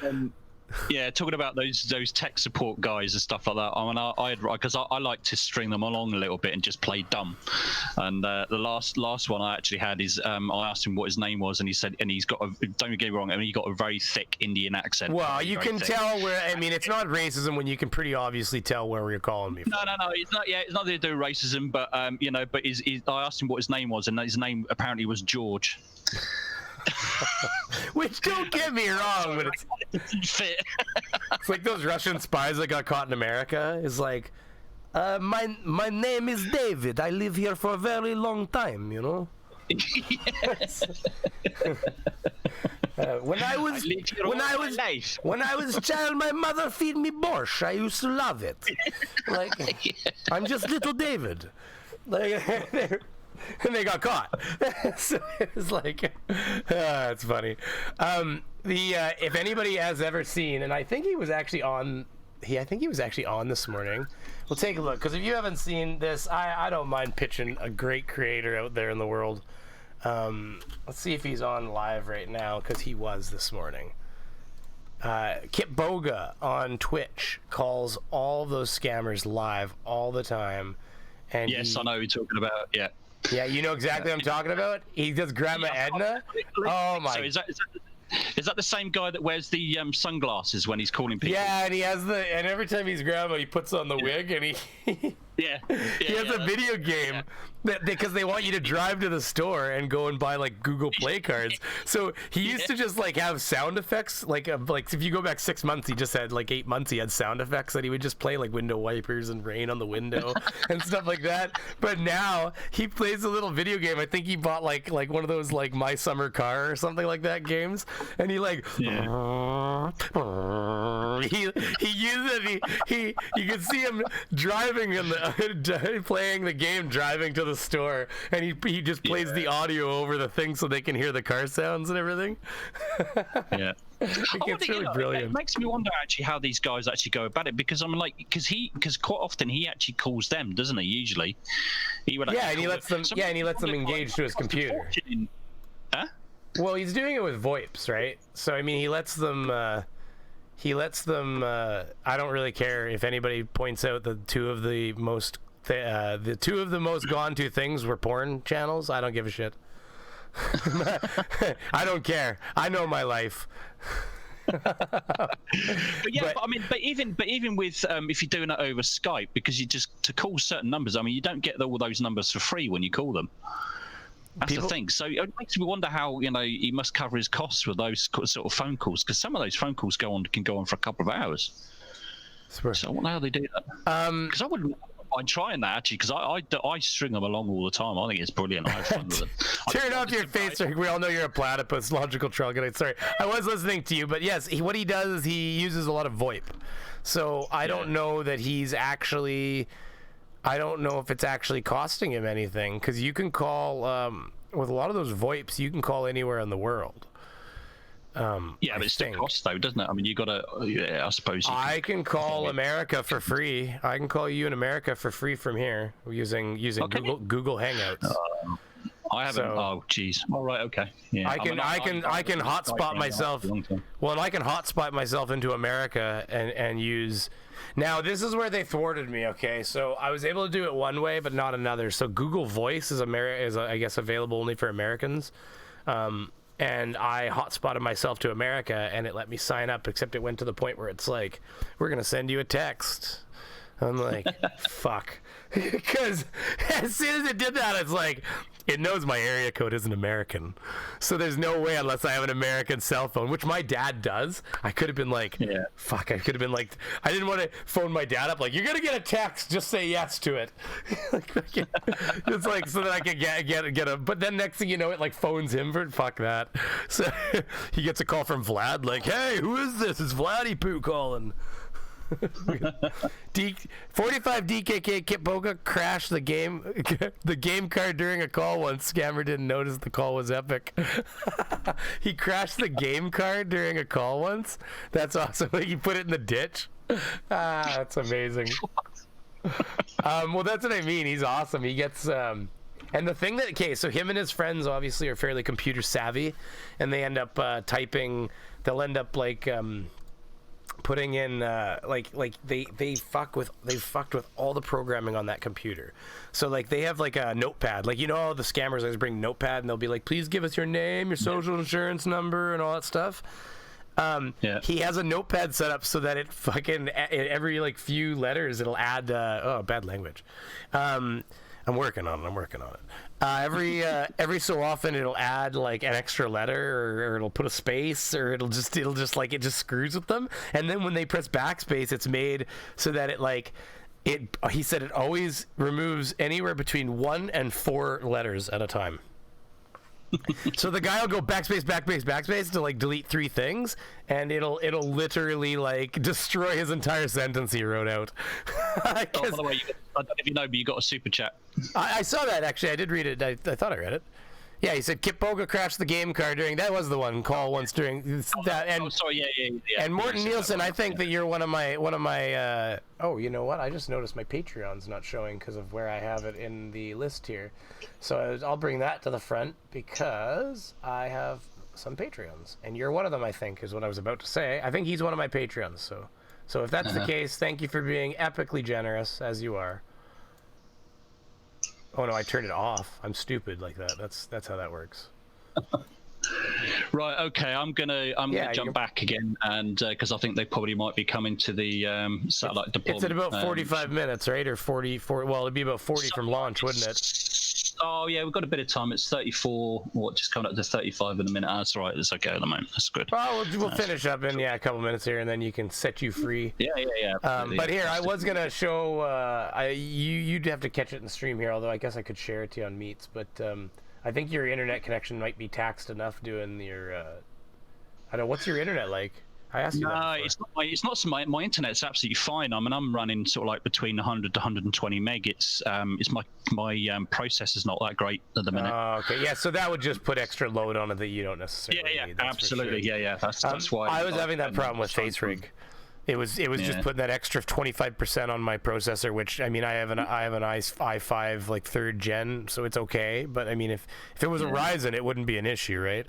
Yeah, talking about those tech support guys and stuff like that. I mean, because I like to string them along a little bit and just play dumb. And the last one I actually had is I asked him what his name was, and he said, and he's got don't get me wrong, I mean, he got a very thick Indian accent. Well, you can tell where. I mean, it's not racism when you can pretty obviously tell where you're calling me from. No, it's not. Yeah, it's not to do with racism, but but I asked him what his name was, and his name apparently was George. Which, don't get me wrong, but it's like those Russian spies that got caught in America. It's like, my name is David. I live here for a very long time. When I was a child, my mother feed me borscht. I used to love it. I'm just little David. And they got caught. So it's it's funny. If anybody has ever seen, and I think he was actually on this morning. We'll take a look, because if you haven't seen this, I don't mind pitching a great creator out there in the world. Let's see if he's on live right now, because he was this morning. Kip Boga on Twitch calls all those scammers live all the time. And yes, I know who you're talking about. Yeah. Yeah, you know exactly what I'm talking about? He does Grandma Edna? Oh, my. So is that the same guy that wears the sunglasses when he's calling people? Yeah, and he has and every time he's Grandma, he puts on the wig, and he has a video game because they want you to drive to the store and go and buy Google Play cards. So he used to just have sound effects, like if you go back 6 months, he just had 8 months he had sound effects that he would just play, window wipers and rain on the window and stuff like that. But now he plays a little video game. I think he bought like one of those My Summer Car or something like that games, and he he uses it. You can see him driving in playing the game, driving to the store, and he just plays the audio over the thing so they can hear the car sounds and everything. Yeah. It's really brilliant. It makes me wonder actually how these guys actually go about it, because because quite often he actually calls them, doesn't he? Usually, and he lets them. And he lets them engage to his computer. Huh? Well, he's doing it with VoIPs, right? So I mean, he lets them. I don't really care if anybody points out the two of the most gone to things were porn channels. I don't give a shit. I don't care. I know my life. But even with if you're doing it over Skype, because to call certain numbers, I mean, you don't get all those numbers for free when you call them. That's the thing. So it makes me wonder how he must cover his costs with those sort of phone calls, because some of those phone calls can go on for a couple of hours. So I wonder how they do that. Because I wouldn't mind trying that actually, because I string them along all the time. I think it's brilliant. I have fun with them. Turn off your face. We all know you're a platypus. Logical troglodyte. Sorry, I was listening to you, but yes, what he does is he uses a lot of VoIP. So I don't know that he's actually. I don't know if it's actually costing him anything, because you can call with a lot of those VoIPs. You can call anywhere in the world. Yeah, but it still costs though, doesn't it? I mean, you got to. Yeah, I suppose. I can call America for free. I can call you in America for free from here using Google Hangouts. I haven't. Oh, geez. All right. Okay. Yeah. I can hotspot myself. Well, I can hotspot myself into America and use. Now this is where they thwarted me. Okay, so I was able to do it one way, but not another. So Google Voice is I guess available only for Americans. And I hotspotted myself to America, and it let me sign up, except it went to the point where it's like, we're going to send you a text. I'm like, fuck. Because as soon as it did that, it's like, it knows my area code isn't American. So there's no way, unless I have an American cell phone, which my dad does. I could have been like, fuck, I could have been like, I didn't want to phone my dad up, like, you're going to get a text, just say yes to it. It's like, so that I can get a, but then next thing you know, it like phones him for, fuck that. So he gets a call from Vlad, like, hey, who is this? It's Vladdy Poo calling. 45 DKK Kitboga crashed the game card during a call once. Scammer didn't notice the call was epic. He crashed the game card during a call once. That's awesome. Like, you put it in the ditch. That's amazing. Well, that's what I mean. He's awesome. He gets and the thing that, okay, so him and his friends obviously are fairly computer savvy, and they end up they'll end up like putting in they fucked with all the programming on that computer. So like they have like a notepad, like, you know, all the scammers always bring notepad, and they'll be like, please give us your name, your social insurance number, and all that stuff. He has a notepad set up so that it fucking every like few letters it'll add bad language. I'm working on it. Every so often it'll add like an extra letter, or it'll put a space, or it'll just like, it just screws with them. And then when they press backspace, it's made so that he said it always removes anywhere between 1 and 4 letters at a time. So the guy will go backspace to like delete 3 things, and it'll literally like destroy his entire sentence he wrote out. By the way, I don't know if you know, but you got a super chat. I saw that, actually. I did read it. I thought I read it. Yeah, he said Kitboga crashed the game card during, that was the one, call once during that. And sorry, yeah. And Morton Nielsen, I think that you're one of my oh, you know what? I just noticed my Patreon's not showing because of where I have it in the list here. So I'll bring that to the front because I have some Patreons, and you're one of them, I think, is what I was about to say. I think he's one of my Patreons. So if that's the case, thank you for being epically generous, as you are. Oh no, I turned it off. I'm stupid like that. That's how that works. Right. Okay. I'm gonna jump back again, and because I think they probably might be coming to the satellite deployment. It's at about 45 minutes, right? Or 40. Well, it'd be about 40 from launch, wouldn't it? Oh yeah, we've got a bit of time. It's 34. Just coming up to 35 in a minute. That's all right. It's okay at the moment. That's good. Well, we'll finish up in a couple minutes here, and then you can set you free. Yeah. But here, I was gonna show. You'd have to catch it in the stream here, although I guess I could share it to you on Meets. But I think your internet connection might be taxed enough doing your. I don't know. What's your internet like? I asked you that before. It's not. My internet's absolutely fine. I mean, I'm running sort of like between 100 to 120 meg. It's my processor's not that great at the minute. Oh, okay. Yeah, so that would just put extra load on it that you don't necessarily need. Yeah, absolutely. Sure. Yeah. That's why. I was having that problem with FaceRig. It was just putting that extra 25% on my processor, which, I mean, I have an i5 like 3rd gen, so it's okay. But I mean, if it was a Ryzen, it wouldn't be an issue, right?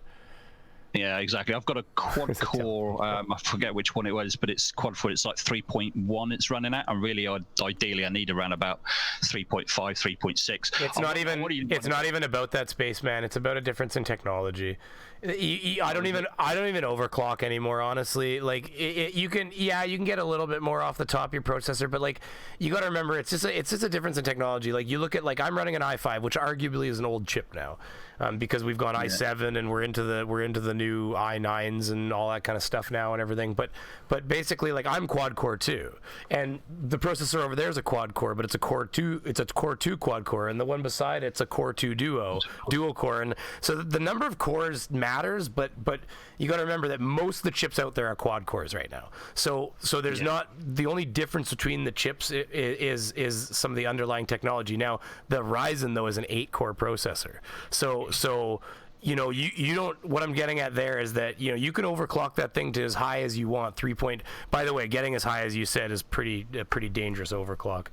Yeah, exactly. I've got a quad core. I forget which one it was, but it's quad core. It's like 3.1. It's running at, and really, ideally, I need around about 3.5, 3.6. It's not even about that, Spaceman. It's about a difference in technology. I don't even overclock anymore, honestly. Like you can get a little bit more off the top of your processor, but like you got to remember, it's just a difference in technology. Like you look at, like, I'm running an i5, which arguably is an old chip now, because we've gone i7 and we're into the new i9s and all that kind of stuff now and everything. But basically, like, I'm quad core too, and the processor over there is a quad core, but it's a core 2. It's a core 2 quad core, and the one beside it's a core 2 dual core, and so the number of cores matters, but you got to remember that most of the chips out there are quad cores right now. So there's not, the only difference between the chips is some of the underlying technology. Now the Ryzen though is an 8-core processor. So you know, you don't, what I'm getting at there is that, you know, you can overclock that thing to as high as you want. By the way, getting as high as you said is pretty dangerous overclock.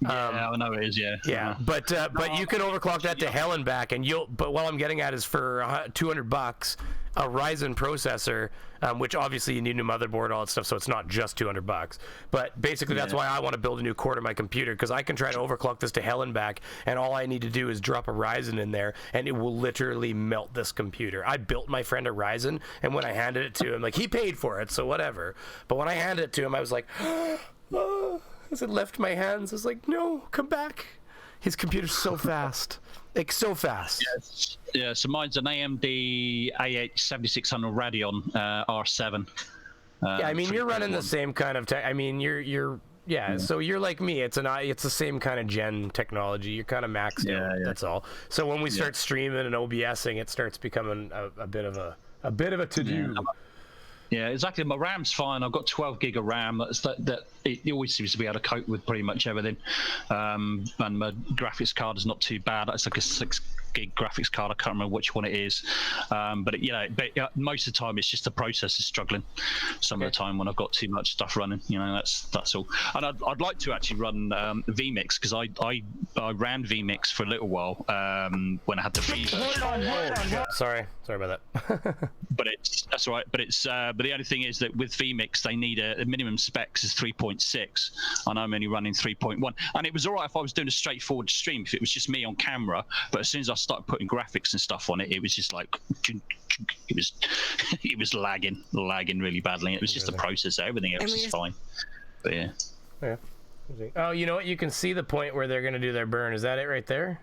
Yeah, I know it is, yeah. Yeah, but you can overclock that to hell and back, and but what I'm getting at is for $200, a Ryzen processor, which obviously you need a new motherboard, all that stuff, so it's not just $200. But basically, that's why I want to build a new core to my computer, because I can try to overclock this to hell and back, and all I need to do is drop a Ryzen in there, and it will literally melt this computer. I built my friend a Ryzen, and when I handed it to him, like, he paid for it, so whatever. But when I handed it to him, I was like, as it left my hands, I was like, no, come back. His computer's so fast. Like, so fast. Yes. Yeah, so mine's an AMD A8 7600 Radeon R7. Yeah, I mean, you're running the same kind of tech. I mean, you're so you're like me. It's the same kind of gen technology. You're kind of maxed out. That's all. So when we start streaming and OBSing, it starts becoming a bit of a to-do. Yeah, exactly. My RAM's fine. I've got 12 gig of RAM. It always seems to be able to cope with pretty much everything. And my graphics card is not too bad. It's like a 6 gig graphics card. I can't remember which one it is. But most of the time it's just the processor's struggling. Some of the time when I've got too much stuff running, you know, that's all. And I'd like to actually run vMix, because I ran vMix for a little while when I had the fever. Sorry about that. But that's all right. But the only thing is that with vMix they need a minimum specs is 3.6, and I'm only running 3.1. And it was all right if I was doing a straightforward stream, if it was just me on camera. But as soon as I started putting graphics and stuff on it, it was just like it was lagging really badly. It was just the processor. Everything else is fine. But yeah. Oh, you know what? You can see the point where they're going to do their burn. Is that it right there?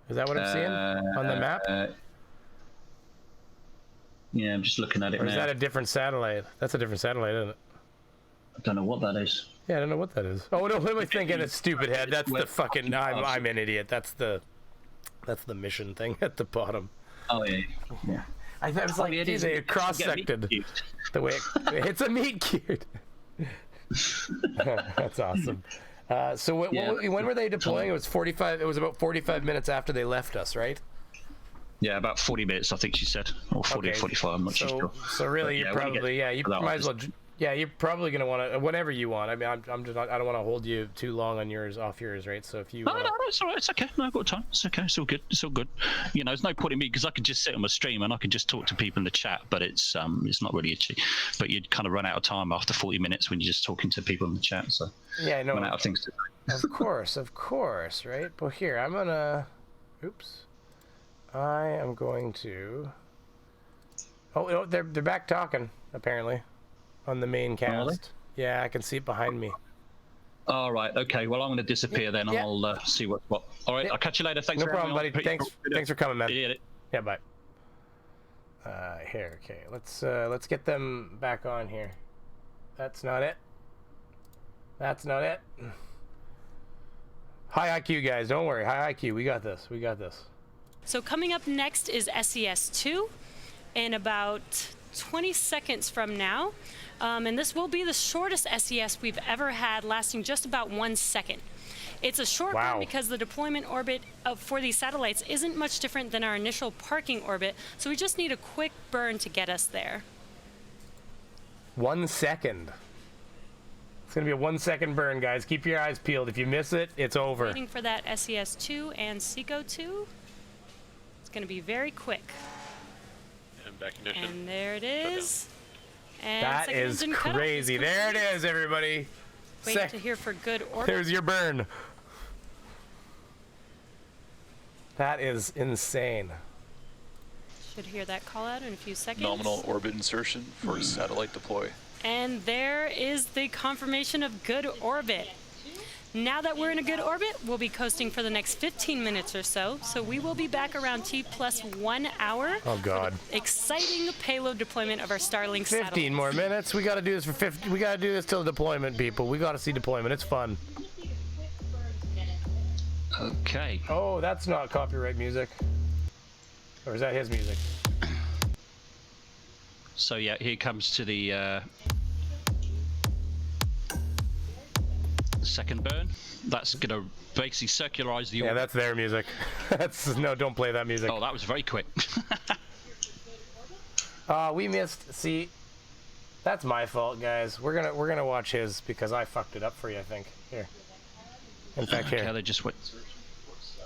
Is that what I'm seeing on the map? Yeah, I'm just looking at it now. Or is that a different satellite? That's a different satellite, isn't it? I don't know what that is. Yeah, I don't know what that is. Oh no, what am I thinking? It's stupid head. That's the fucking. I'm an idiot. That's the mission thing at the bottom. Oh yeah. I was like, geez, they cross-sected the way it's a meat cute. That's awesome. So when were they deploying? It was 45. It was about 45 minutes after they left us, right? Yeah, about 40 minutes, I think she said, or 40 or 45. I'm not sure. So really, you probably you might as well. Yeah, you're probably gonna want to whenever you want. I mean, I don't want to hold you too long on off yours, right? So if you no, it's all right. It's okay. No, I've got time. It's okay. It's all good. You know, there's no point in me, because I could just sit on my stream and I could just talk to people in the chat, but it's not really itchy. But you'd kind of run out of time after 40 minutes when you're just talking to people in the chat. So yeah, I know. Run out of things to do. Of course, right? But here, I'm gonna. Oops. I am going to. Oh, they're back talking apparently, on the main cast. Really? Yeah, I can see it behind me. All right. Okay. Well, I'm going to disappear then. Yeah. I'll see what. All right. Yeah. I'll catch you later. Thanks. No problem, buddy. Thanks for coming, man. Yeah. Bye. Here. Okay. Let's get them back on here. That's not it. High IQ guys, don't worry. High IQ. We got this. So coming up next is SES-2 in about 20 seconds from now. And this will be the shortest SES we've ever had, lasting just about 1 second. It's a short one because the deployment orbit for these satellites isn't much different than our initial parking orbit, so we just need a quick burn to get us there. 1 second. It's going to be a 1 second burn, guys. Keep your eyes peeled. If you miss it, it's over. Waiting for that SES-2 and SECO-2. Going to be very quick. And back ignition. And there it is. And that is crazy. There it is, everybody. Wait to hear for good orbit. There's your burn. That is insane. Should hear that call out in a few seconds. Nominal orbit insertion for satellite deploy. And there is the confirmation of good orbit. Now that we're in a good orbit, we'll be coasting for the next 15 minutes or so. So we will be back around T+1 hour. Oh God! Exciting payload deployment of our Starlink 15 satellites. more minutes. We got to do this for 50. We got to do this till deployment, people. We got to see deployment. It's fun. Okay. Oh, that's not copyright music. Or is that his music? So second burn. That's going to basically circularize the orbit. Yeah, that's their music. No, don't play that music. Oh, that was very quick. We missed. See, that's my fault, guys. We're gonna watch his because I fucked it up for you. I think here. In fact, here. They just went.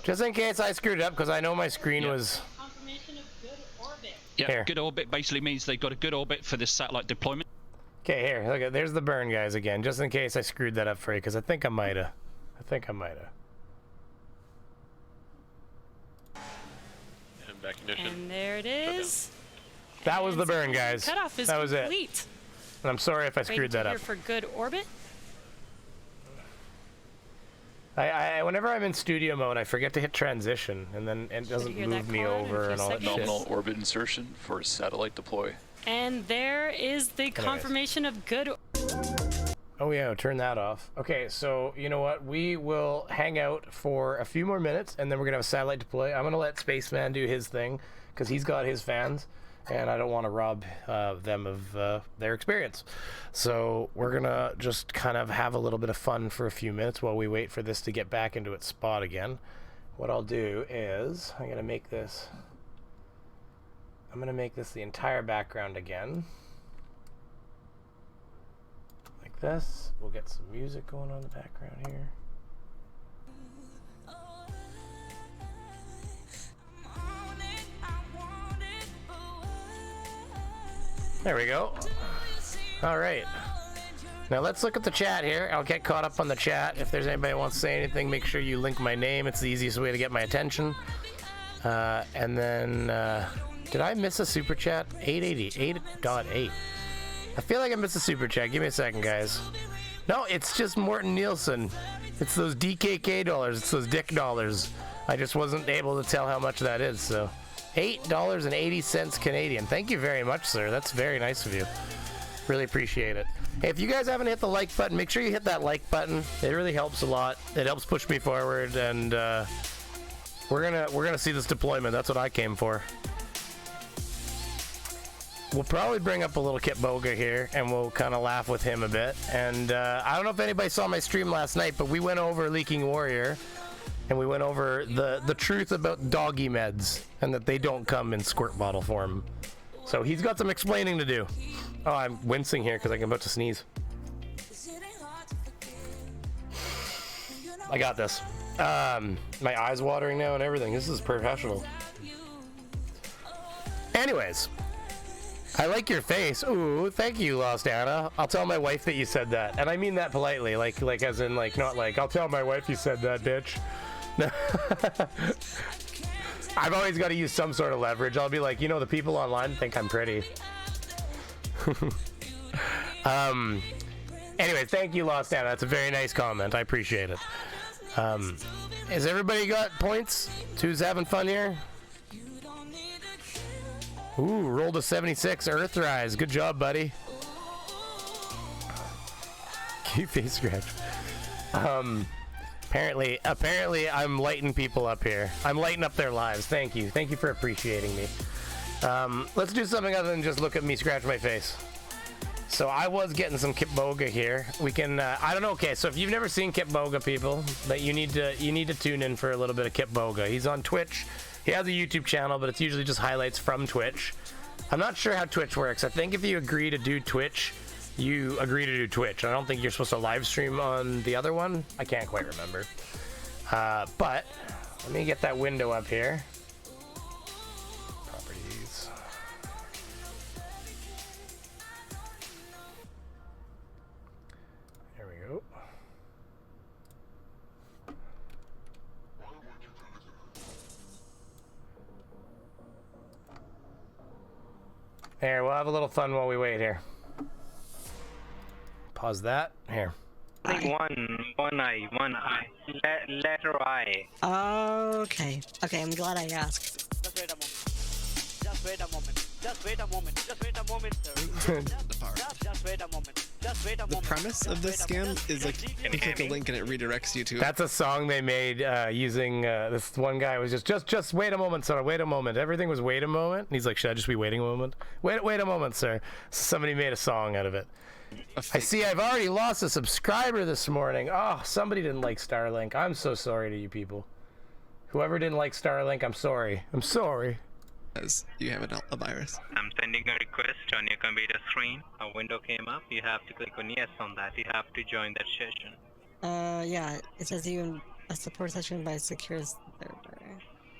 Just in case I screwed it up, because I know my screen was. Confirmation of good orbit. Yeah, here. Good orbit basically means they've got a good orbit for this satellite deployment. Okay, here. Look at. There's the burn, guys. Again, just in case I screwed that up for you, because I think I mighta. And back ignition. And there it is. That was the burn, guys. Cutoff is that was complete. it. And I'm sorry if I screwed that up. For good orbit. I whenever I'm in studio mode, I forget to hit transition, and then it doesn't move me over and all that shit. Nominal orbit insertion for satellite deploy. And there is the confirmation of good. Oh yeah, turn that off. Okay, so you know what? We will hang out for a few more minutes, and then we're gonna have a satellite deploy. I'm gonna let Spaceman do his thing, because he's got his fans, and I don't want to rob them of their experience. So we're gonna just kind of have a little bit of fun for a few minutes while we wait for this to get back into its spot again. What I'll do is I'm gonna make this the entire background again. Like this. We'll get some music going on in the background here. There we go. All right. Now let's look at the chat here. I'll get caught up on the chat. If there's anybody who wants to say anything, make sure you link my name. It's the easiest way to get my attention. And then, did I miss a super chat? 888.8. I feel like I missed a super chat. Give me a second, guys. No, it's just Morton Nielsen. It's those DKK dollars. It's those dick dollars. I just wasn't able to tell how much that is, so. $8.80 Canadian. Thank you very much, sir. That's very nice of you. Really appreciate it. Hey, if you guys haven't hit the like button, make sure you hit that like button. It really helps a lot. It helps push me forward, and we're gonna see this deployment. That's what I came for. We'll probably bring up a little Kip Boga here, and we'll kind of laugh with him a bit. And I don't know if anybody saw my stream last night, but we went over Leaking Warrior. And we went over the truth about doggy meds and that they don't come in squirt bottle form. So he's got some explaining to do. Oh, I'm wincing here because I'm about to sneeze. I got this. My eyes watering now and everything. This is professional. Anyways, I like your face. Ooh, thank you, Lost Anna. I'll tell my wife that you said that, and I mean that politely, like as in like not like I'll tell my wife you said that, bitch. I've always got to use some sort of leverage. I'll be like, you know, the people online think I'm pretty. Anyway, thank you, Lost Anna. That's a very nice comment. I appreciate it. Has everybody got points? Who's having fun here? Ooh, rolled a 76. Earthrise. Good job, buddy. Cute face scratch. Apparently I'm lighting people up here. I'm lighting up their lives. Thank you. Thank you for appreciating me. Let's do something other than just look at me scratch my face. So I was getting some Kip Boga here. We can, I don't know. Okay, so if you've never seen Kip Boga, people, that you need to tune in for a little bit of Kip Boga. He's on Twitch. He has a YouTube channel, but it's usually just highlights from Twitch. I'm not sure how Twitch works. I think if you agree to do Twitch, you agree to do Twitch. I don't think you're supposed to live stream on the other one. I can't quite remember. But let me get that window up here. Properties. There we go. There, we'll have a little fun while we wait here. Pause that. Here. I think one eye. Letter I. Okay, I'm glad I asked. Just wait a moment. Just wait a moment, sir. Just wait a moment. The premise of this scam is like you click a link and it redirects you to. That's a song they made using this one guy was just wait a moment, sir. Wait a moment. Everything was wait a moment. And he's like, should I just be waiting a moment? Wait a moment, sir. So somebody made a song out of it. I see I've already lost a subscriber this morning. Oh, somebody didn't like Starlink. I'm so sorry to you people. Whoever didn't like Starlink, I'm sorry. I'm sorry. As you have a virus. I'm sending a request on your computer screen. A window came up. You have to click on yes on that. You have to join that session. Yeah, it says you a support session by secure server.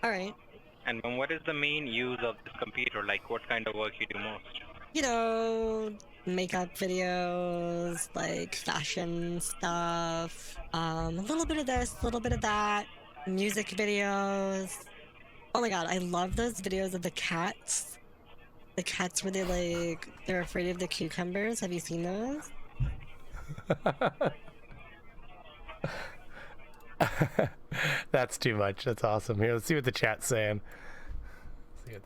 Alright. And what is the main use of this computer? Like, what kind of work you do most? You know, makeup videos, like fashion stuff, a little bit of this, a little bit of that, music videos. Oh my god, I love those videos of the cats. The cats where they're afraid of the cucumbers. Have you seen those? That's too much. That's awesome. Here, let's see what the chat's saying. Here.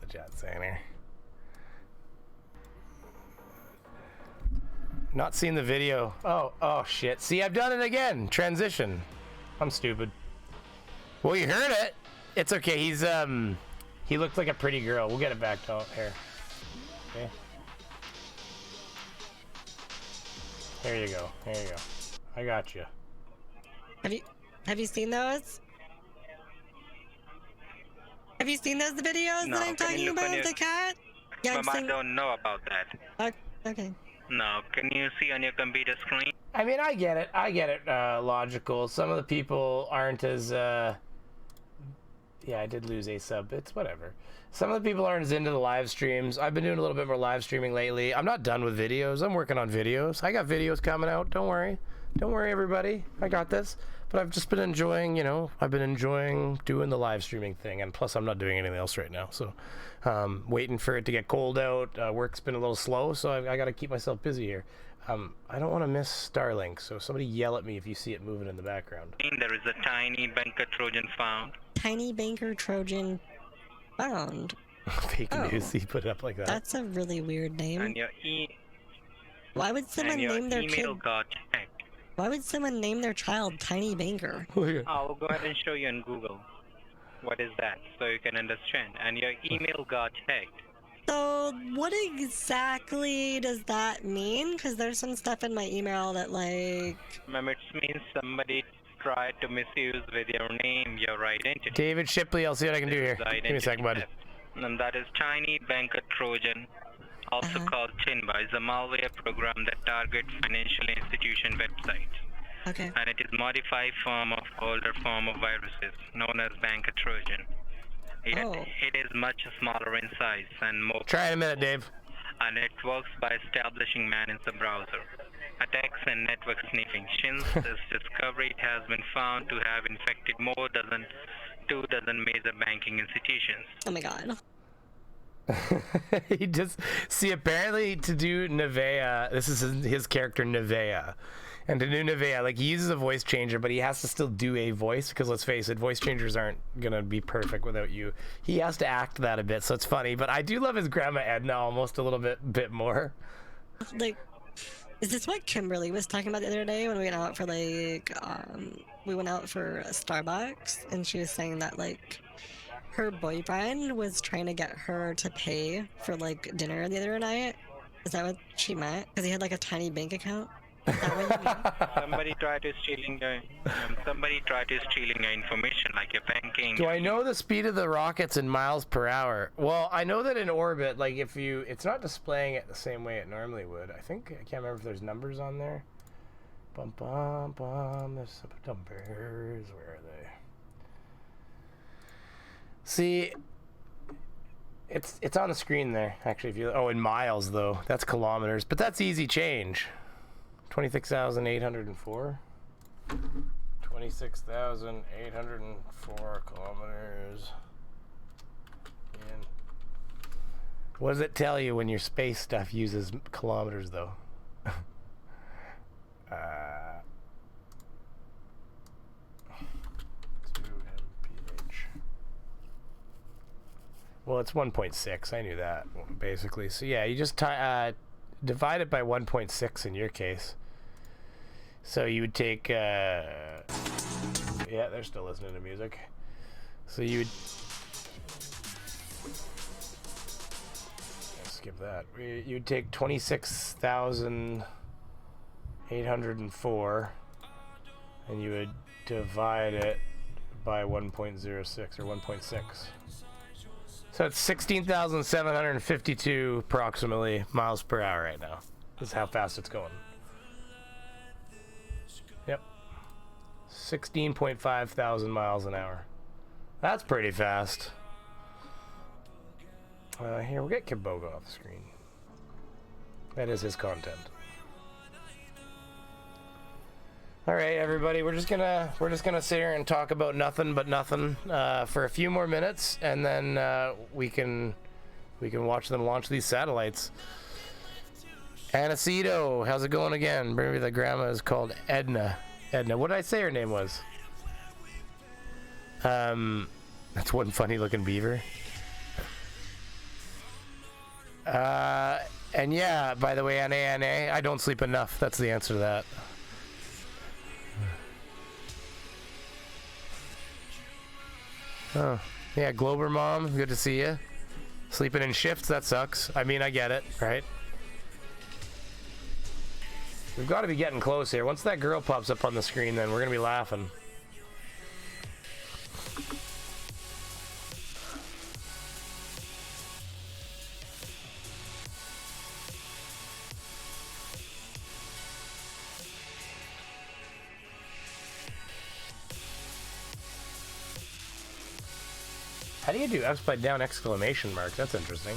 Not seen the video. Oh shit. See, I've done it again. Transition. I'm stupid. Well, you heard it. It's okay. He looked like a pretty girl. We'll get it back to here. Okay. There you go. I got you. Have you seen those? Have you seen those videos that I'm talking about, the cat? Yeah, I don't know about that. Okay. No, can you see on your computer screen? I mean, I get it, logical. Some of the people aren't as, yeah, I did lose a sub. It's whatever. Some of the people aren't as into the live streams. I've been doing a little bit more live streaming lately. I'm not done with videos. I'm working on videos. I got videos coming out. Don't worry. Don't worry, everybody. I got this. But I've just been enjoying, doing the live streaming thing. And plus, I'm not doing anything else right now. So, waiting for it to get cold out. Work's been a little slow, so I got to keep myself busy here. I don't want to miss Starlink, so somebody yell at me if you see it moving in the background. There is a tiny banker Trojan found. Tiny banker Trojan found? Fake news, he put it up like that. That's a really weird name. And your Why would someone name their email kid? got hacked. Why would someone name their child Tiny Banker? I'll go ahead and show you on Google. What is that? So you can understand. And your email got hacked. So what exactly does that mean? Because there's some stuff in my email that It means somebody tried to misuse with your name, your identity. David Shipley, I'll see what I can do here. Give me a second, bud. And that is Tiny Banker Trojan, also called TINBA, is a malware program that targets financial institution websites. Okay. And it is modified form of older form of viruses known as Banker Trojan. Yet it is much smaller in size and more. Try in a minute, Dave. And it works by establishing man in the browser. Attacks and network sniffing. Since this discovery, it has been found to have infected more than 24 major banking institutions. Oh my god. He just apparently to do Nevea, this is his character Nevea, and to do Nevea, he uses a voice changer, but he has to still do a voice, because let's face it, voice changers aren't gonna be perfect without you. He has to act that a bit, so it's funny. But I do love his grandma Edna almost a little bit more. Is this what Kimberly was talking about the other day when we went out for we went out for Starbucks, and she was saying that her boyfriend was trying to get her to pay for dinner the other night? Is that what she meant? Because he had a tiny bank account? Is that what you mean? Somebody tried to stealing your information, like your banking. Do I know the speed of the rockets in miles per hour? Well, I know that in orbit, it's not displaying it the same way it normally would. I can't remember if there's numbers on there. Bum bum bum. There's some numbers. Where are they? See, it's on the screen there. Actually, in miles though, that's kilometers, but that's easy change. 26,804. 26,804 kilometers. What does it tell you when your space stuff uses kilometers though? Well, it's 1.6. I knew that, basically. So, yeah, you just divide it by 1.6 in your case. So you would take... yeah, they're still listening to music. So you would... Skip that. You'd take 26,000... 804, and you would divide it by 1.06 or 1.6. So it's 16,752 approximately miles per hour right now. This is how fast it's going. Yep. 16.5 thousand miles an hour. That's pretty fast. Here, we'll get Kiboga off the screen. That is his content. All right, everybody, we're just gonna sit here and talk about nothing but nothing for a few more minutes, and then we can watch them launch these satellites. Anaceto, how's it going again? Maybe the grandma is called Edna. Edna, what did I say her name was? That's one funny looking beaver. And yeah, by the way, NA, I don't sleep enough. That's the answer to that. Oh, yeah, Glober Mom, good to see you. Sleeping in shifts, that sucks. I mean, I get it, right? We've got to be getting close here. Once that girl pops up on the screen, then we're going to be laughing. How do you do upside down exclamation mark? That's interesting.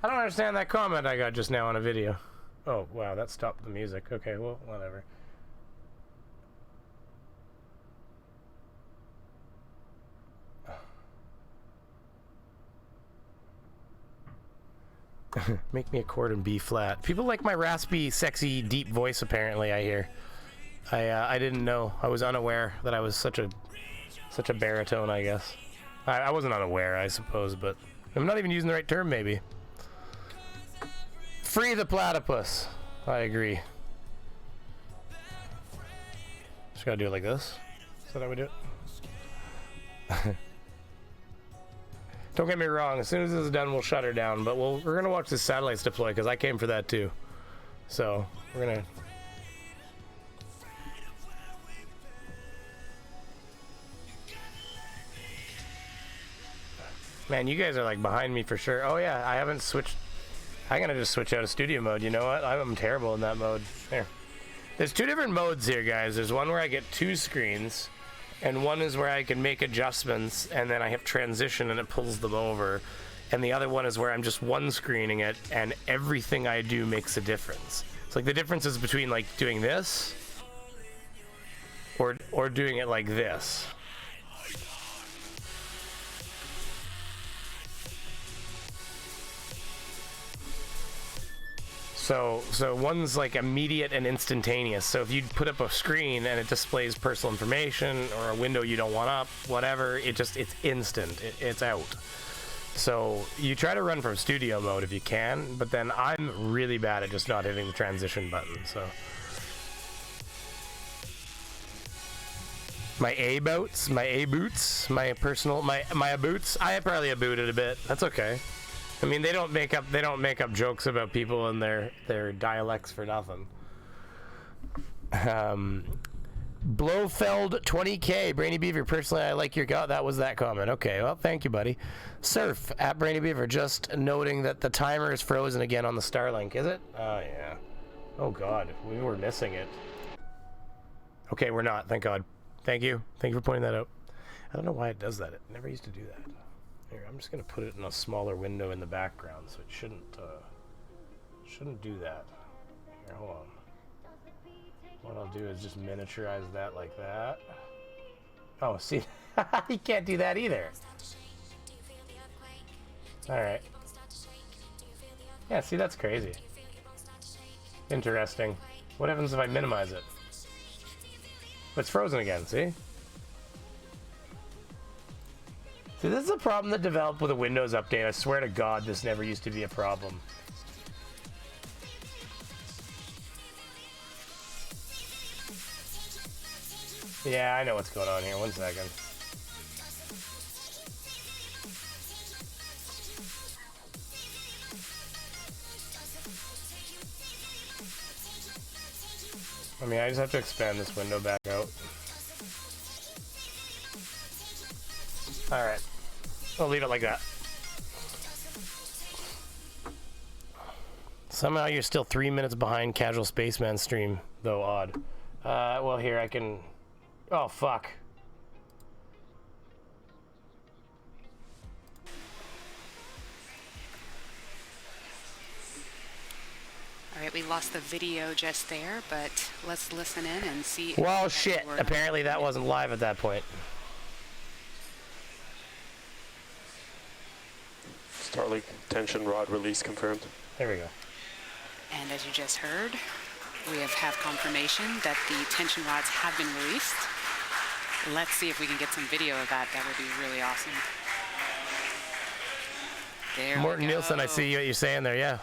I don't understand that comment I got just now on a video. Oh, wow, that stopped the music. Okay, well, whatever. Make me a chord in B flat. People like my raspy, sexy, deep voice, apparently, I hear. I didn't know. I was unaware that I was such a baritone, I guess. I wasn't unaware, I suppose, but I'm not even using the right term, maybe. Free the platypus. I agree. Just gotta do it like this. Is that how we do it? Don't get me wrong, as soon as this is done, we'll shut her down, but we're gonna watch the satellites deploy, because I came for that too. So, we're gonna... Man, you guys are like behind me for sure. Oh yeah, I haven't switched... I'm gonna just switch out of studio mode, you know what? I'm terrible in that mode. There. There's two different modes here, guys. There's one where I get two screens, and one is where I can make adjustments, and then I have transition and it pulls them over. And the other one is where I'm just one screening it, and everything I do makes a difference. It's like the difference is between like doing this or doing it like this. So one's like immediate and instantaneous. So if you put up a screen and it displays personal information or a window you don't want up, whatever, it's instant. It's out. So you try to run from studio mode if you can, but then I'm really bad at just not hitting the transition button. So my A-boots, my boots, I probably abooted a bit. That's okay. I mean, they don't make up jokes about people and their dialects for nothing. Blofeld 20K, Brainy Beaver, personally I like your gut. That was that comment. Okay, well, thank you, buddy. Surf at Brainy Beaver, just noting that the timer is frozen again on the Starlink. Is it? Oh yeah. Oh god, we were missing it. Okay, we're not. Thank God. Thank you for pointing that out. I don't know why it does that. It never used to do that. Here, I'm just gonna put it in a smaller window in the background, so it shouldn't do that. Here, hold on. What I'll do is just miniaturize that like that. Oh, see, you can't do that either. All right. Yeah, see, that's crazy. Interesting. What happens if I minimize it? It's frozen again. See? See, this is a problem that developed with a Windows update. I swear to God, this never used to be a problem. Yeah, I know what's going on here. 1 second. I mean, I just have to expand this window back out. Alright. I'll leave it like that. Somehow you're still 3 minutes behind Casual Spaceman stream, though odd. Well, here I can... Oh, fuck. All right, we lost the video just there, but let's listen in and see. Well, shit. Apparently that wasn't live at that point. Starlink tension rod release confirmed. There we go. And as you just heard, we have confirmation that the tension rods have been released. Let's see if we can get some video of that. That would be really awesome. There Morton we go. Nielsen, I see what you're saying there, yeah.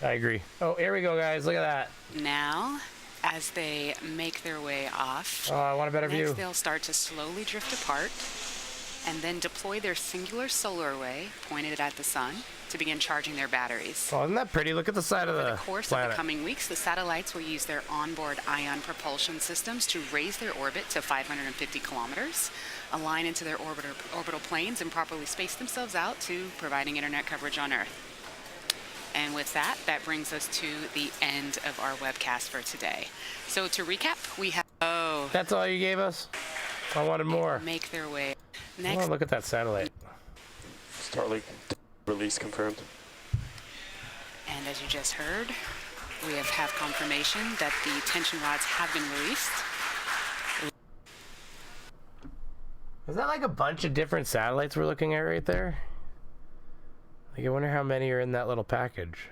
I agree. Oh, here we go, guys. Look at that. Now, as they make their way off, oh, I want a better view. They'll start to slowly drift apart and then deploy their singular solar array pointed at the sun to begin charging their batteries. Oh, isn't that pretty? Look at the side of the Over the course planet. of the coming weeks, the satellites will use their onboard ion propulsion systems to raise their orbit to 550 kilometers, align into their orbital planes, and properly space themselves out to providing internet coverage on Earth. And with that, that brings us to the end of our webcast for today. So to recap, we have... Oh. That's all you gave us? I wanted more. Make their way. Next. Oh, look at that satellite. Starlink release confirmed. And as you just heard, we have confirmation that the tension rods have been released. Is that like a bunch of different satellites we're looking at right there? Like, I wonder how many are in that little package.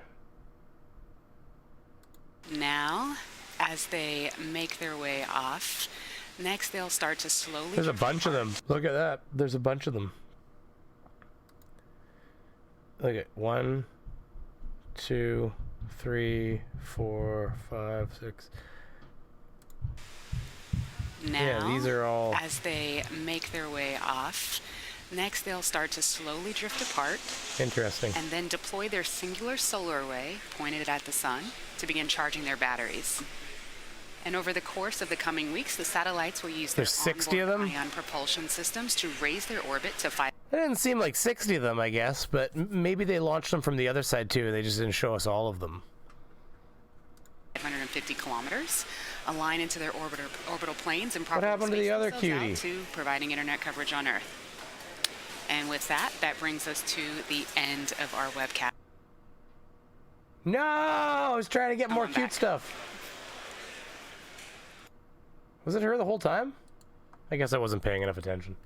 Now, as they make their way off, next they'll start to slowly... There's a bunch of them. Look at that. There's a bunch of them. Look at 1, 2, 3, 4, 5, 6. Now, yeah, these are all... as they make their way off, next they'll start to slowly drift apart. Interesting. And then deploy their singular solar array pointed at the sun to begin charging their batteries. And over the course of the coming weeks, the satellites will use their 60 of them? ion propulsion systems to raise their orbit to 5. It didn't seem like 60 of them, I guess, but maybe they launched them from the other side too. They just didn't show us all of them. 550 kilometers, align into their orbital planes, and what happened to the other cutie? To providing internet coverage on Earth. And with that, that brings us to the end of our webcast. No, I was trying to get more cute stuff. Was it her the whole time? I guess I wasn't paying enough attention.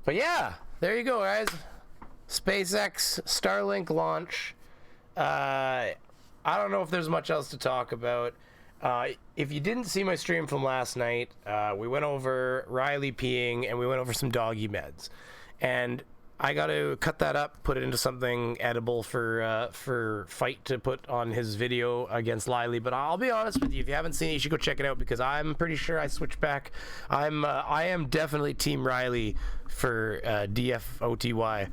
But yeah, there you go, guys. SpaceX Starlink launch. I don't know if there's much else to talk about. If you didn't see my stream from last night, we went over Riley peeing and we went over some doggy meds. And I got to cut that up, put it into something edible for Fight to put on his video against Liley. But I'll be honest with you, if you haven't seen it, you should go check it out because I'm pretty sure I switched back. I am definitely Team Riley for DFOTY.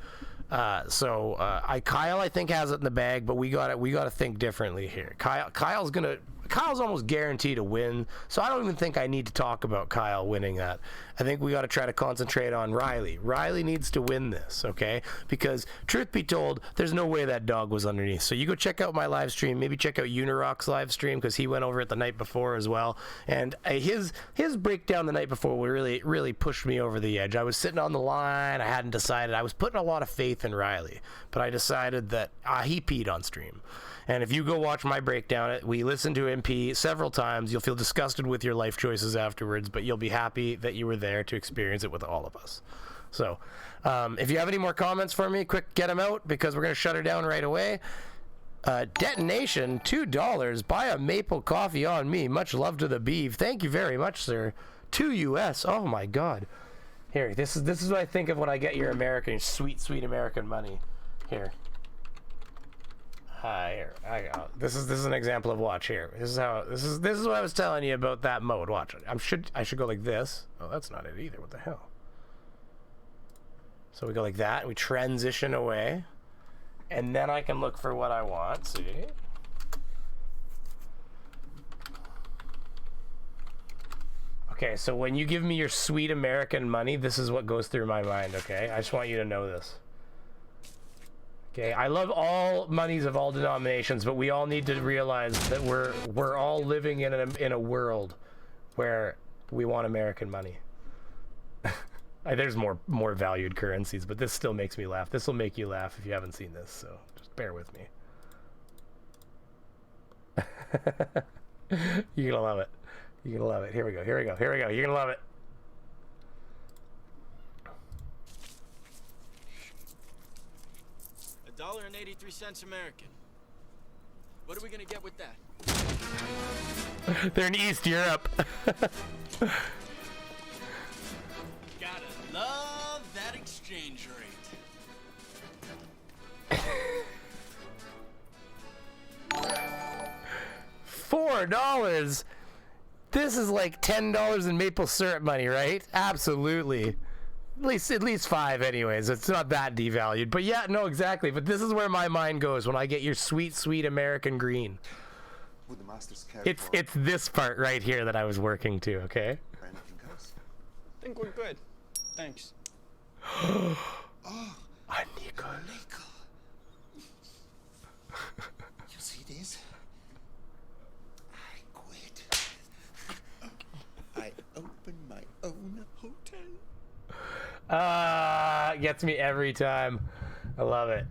Kyle I think has it in the bag, but we got to think differently here. Kyle's almost guaranteed to win, so I don't even think I need to talk about Kyle winning that. I think we got to try to concentrate on Riley. Riley needs to win this, okay? Because truth be told, there's no way that dog was underneath. So you go check out my live stream. Maybe check out Unirock's live stream because he went over it the night before as well. And his breakdown the night before really pushed me over the edge. I was sitting on the line. I hadn't decided. I was putting a lot of faith in Riley, but I decided that he peed on stream. And if you go watch my breakdown, we listened to him pee several times. You'll feel disgusted with your life choices afterwards, but you'll be happy that you were there to experience it with all of us. So if you have any more comments for me, quick, get them out because we're going to shut her down right away. Detonation, $2. Buy a maple coffee on me. Much love to the beef. Thank you very much, sir. $2 US. Oh, my God. Here, this is what I think of when I get your American, sweet, sweet American money. Here. Here, this is an example of watch here. This is what I was telling you about that mode. Watch. I should go like this. Oh, that's not it either. What the hell? So we go like that. We transition away, and then I can look for what I want. See? Okay, so when you give me your sweet American money, this is what goes through my mind. Okay, I just want you to know this. Okay, I love all monies of all denominations, but we all need to realize that we're all living in a world where we want American money. There's more valued currencies, but this still makes me laugh. This will make you laugh if you haven't seen this, so just bear with me. You're gonna love it. You're gonna love it. Here we go. Here we go. Here we go. You're gonna love it. $1.83 American. What are we gonna get with that? They're in East Europe. Gotta love that exchange rate. $4. This is like $10 in maple syrup money, right? Absolutely. At least 5 anyways. It's not that devalued. But yeah, no, exactly. But this is where my mind goes when I get your sweet, sweet American green. It's this part right here that I was working to, okay? I think we're good. Thanks. Oh, a nickel. You see this? I quit. I opened my own hotel. Gets me every time. I love it.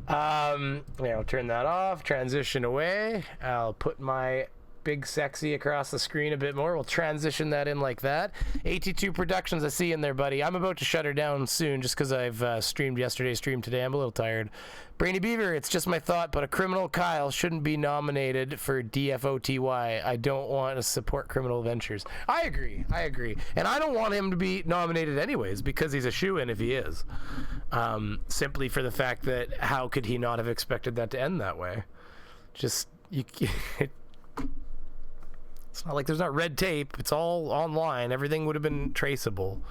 Yeah, I'll turn that off, transition away. I'll put my big sexy across the screen a bit more. We'll transition that in like that. 82 Productions, I see in there, buddy. I'm about to shut her down soon just because I've streamed yesterday, streamed today. I'm a little tired. Brainy Beaver, it's just my thought, but a criminal Kyle shouldn't be nominated for DFOTY. I don't want to support criminal ventures. I agree. And I don't want him to be nominated anyways because he's a shoo-in if he is. Simply for the fact that how could he not have expected that to end that way? It's not like there's not red tape. It's all online. Everything would have been traceable.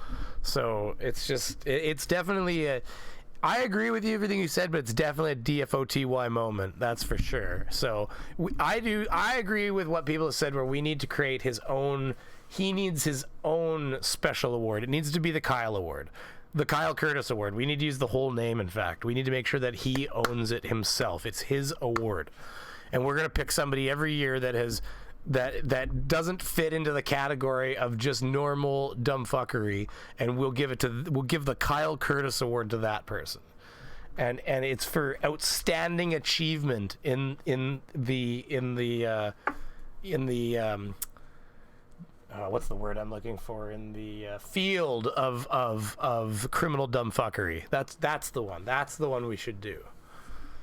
So it's definitely I agree with you, everything you said, but it's definitely a DFOTY moment. That's for sure. So I agree with what people have said where we need to create he needs his own special award. It needs to be the Kyle Award. The Kyle Curtis Award. We need to use the whole name, in fact. We need to make sure that he owns it himself. It's his award. And we're going to pick somebody every year that doesn't fit into the category of just normal dumb fuckery, and we'll give the Kyle Curtis Award to that person, and it's for outstanding achievement in the what's the word I'm looking for, in the field of criminal dumb fuckery. That's the one we should do.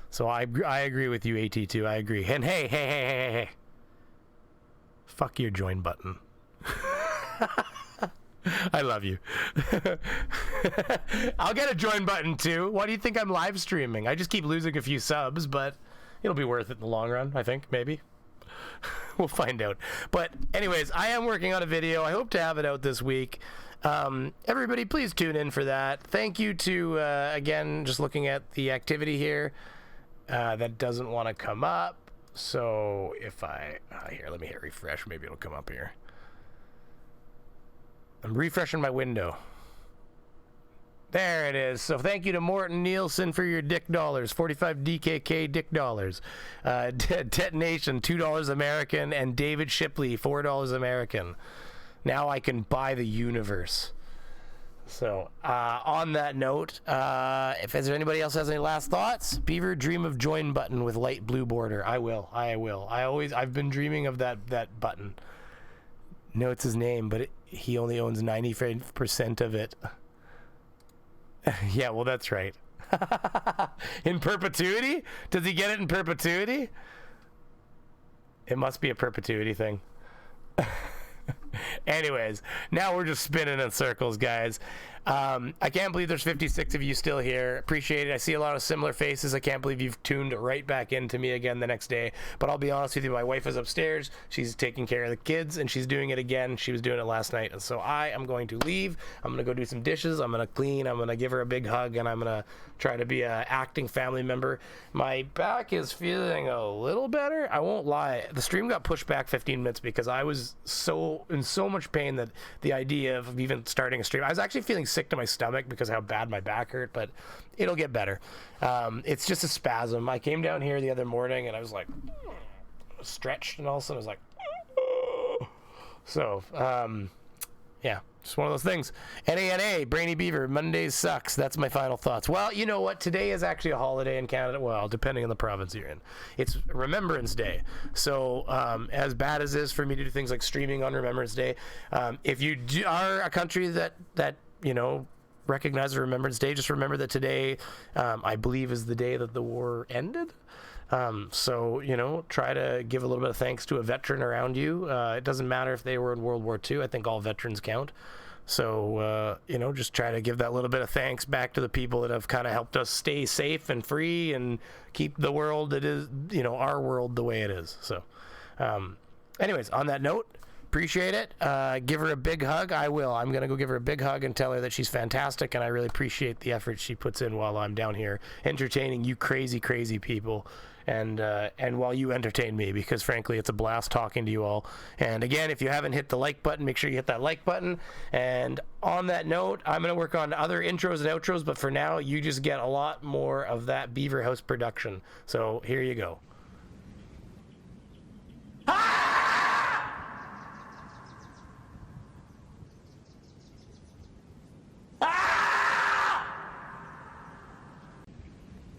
So I agree with you, AT2. I agree. And hey. Fuck your join button. I love you. I'll get a join button too. Why do you think I'm live streaming? I just keep losing a few subs, but it'll be worth it in the long run, I think, maybe. We'll find out. But anyways, I am working on a video. I hope to have it out this week. Everybody, please tune in for that. Thank you to, again, just looking at the activity here. That doesn't want to come up. So if here, let me hit refresh. Maybe it'll come up here. I'm refreshing my window. There it is. So thank you to Morton Nielsen for your dick dollars. 45 DKK dick dollars. Detonation, $2 American. And David Shipley, $4 American. Now I can buy the universe. So, on that note, if anybody else has any last thoughts, Beaver, dream of join button with light blue border. I will. I've been dreaming of that button. No, it's his name, but he only owns 95% of it. Yeah, well, that's right. In perpetuity? Does he get it in perpetuity? It must be a perpetuity thing. Anyways, now we're just spinning in circles, guys. I can't believe there's 56 of you still here. Appreciate it. I see a lot of similar faces. I can't believe you've tuned right back into me again the next day. But I'll be honest with you, my wife is upstairs. She's taking care of the kids, and she's doing it again. She was doing it last night. And so I am going to leave. I'm going to go do some dishes. I'm going to clean. I'm going to give her a big hug, and I'm going to try to be an acting family member. My back is feeling a little better. I won't lie. The stream got pushed back 15 minutes because I was in so much pain that the idea of even starting a stream, I was actually feeling sick to my stomach because of how bad my back hurt, but it'll get better. It's just a spasm. I came down here the other morning and I was like stretched, and all of a sudden I was like so yeah, just one of those things. NANA, Brainy Beaver, Mondays sucks. That's my final thoughts. Well, you know what? Today is actually a holiday in Canada. Well, depending on the province you're in. It's Remembrance Day. So as bad as it is for me to do things like streaming on Remembrance Day, if you are a country that you know, recognizes Remembrance Day, just remember that today, I believe, is the day that the war ended. So, you know, try to give a little bit of thanks to a veteran around you. It doesn't matter if they were in World War II. I think all veterans count. So, you know, just try to give that little bit of thanks back to the people that have kind of helped us stay safe and free and keep the world that is, you know, our world the way it is. So, anyways, on that note, appreciate it. Give her a big hug. I will. I'm going to go give her a big hug and tell her that she's fantastic, and I really appreciate the effort she puts in while I'm down here entertaining you crazy, crazy people. And while you entertain me, because frankly, it's a blast talking to you all. And again, if you haven't hit the like button, make sure you hit that like button. And on that note, I'm going to work on other intros and outros, but for now, you just get a lot more of that Beaver House production. So here you go.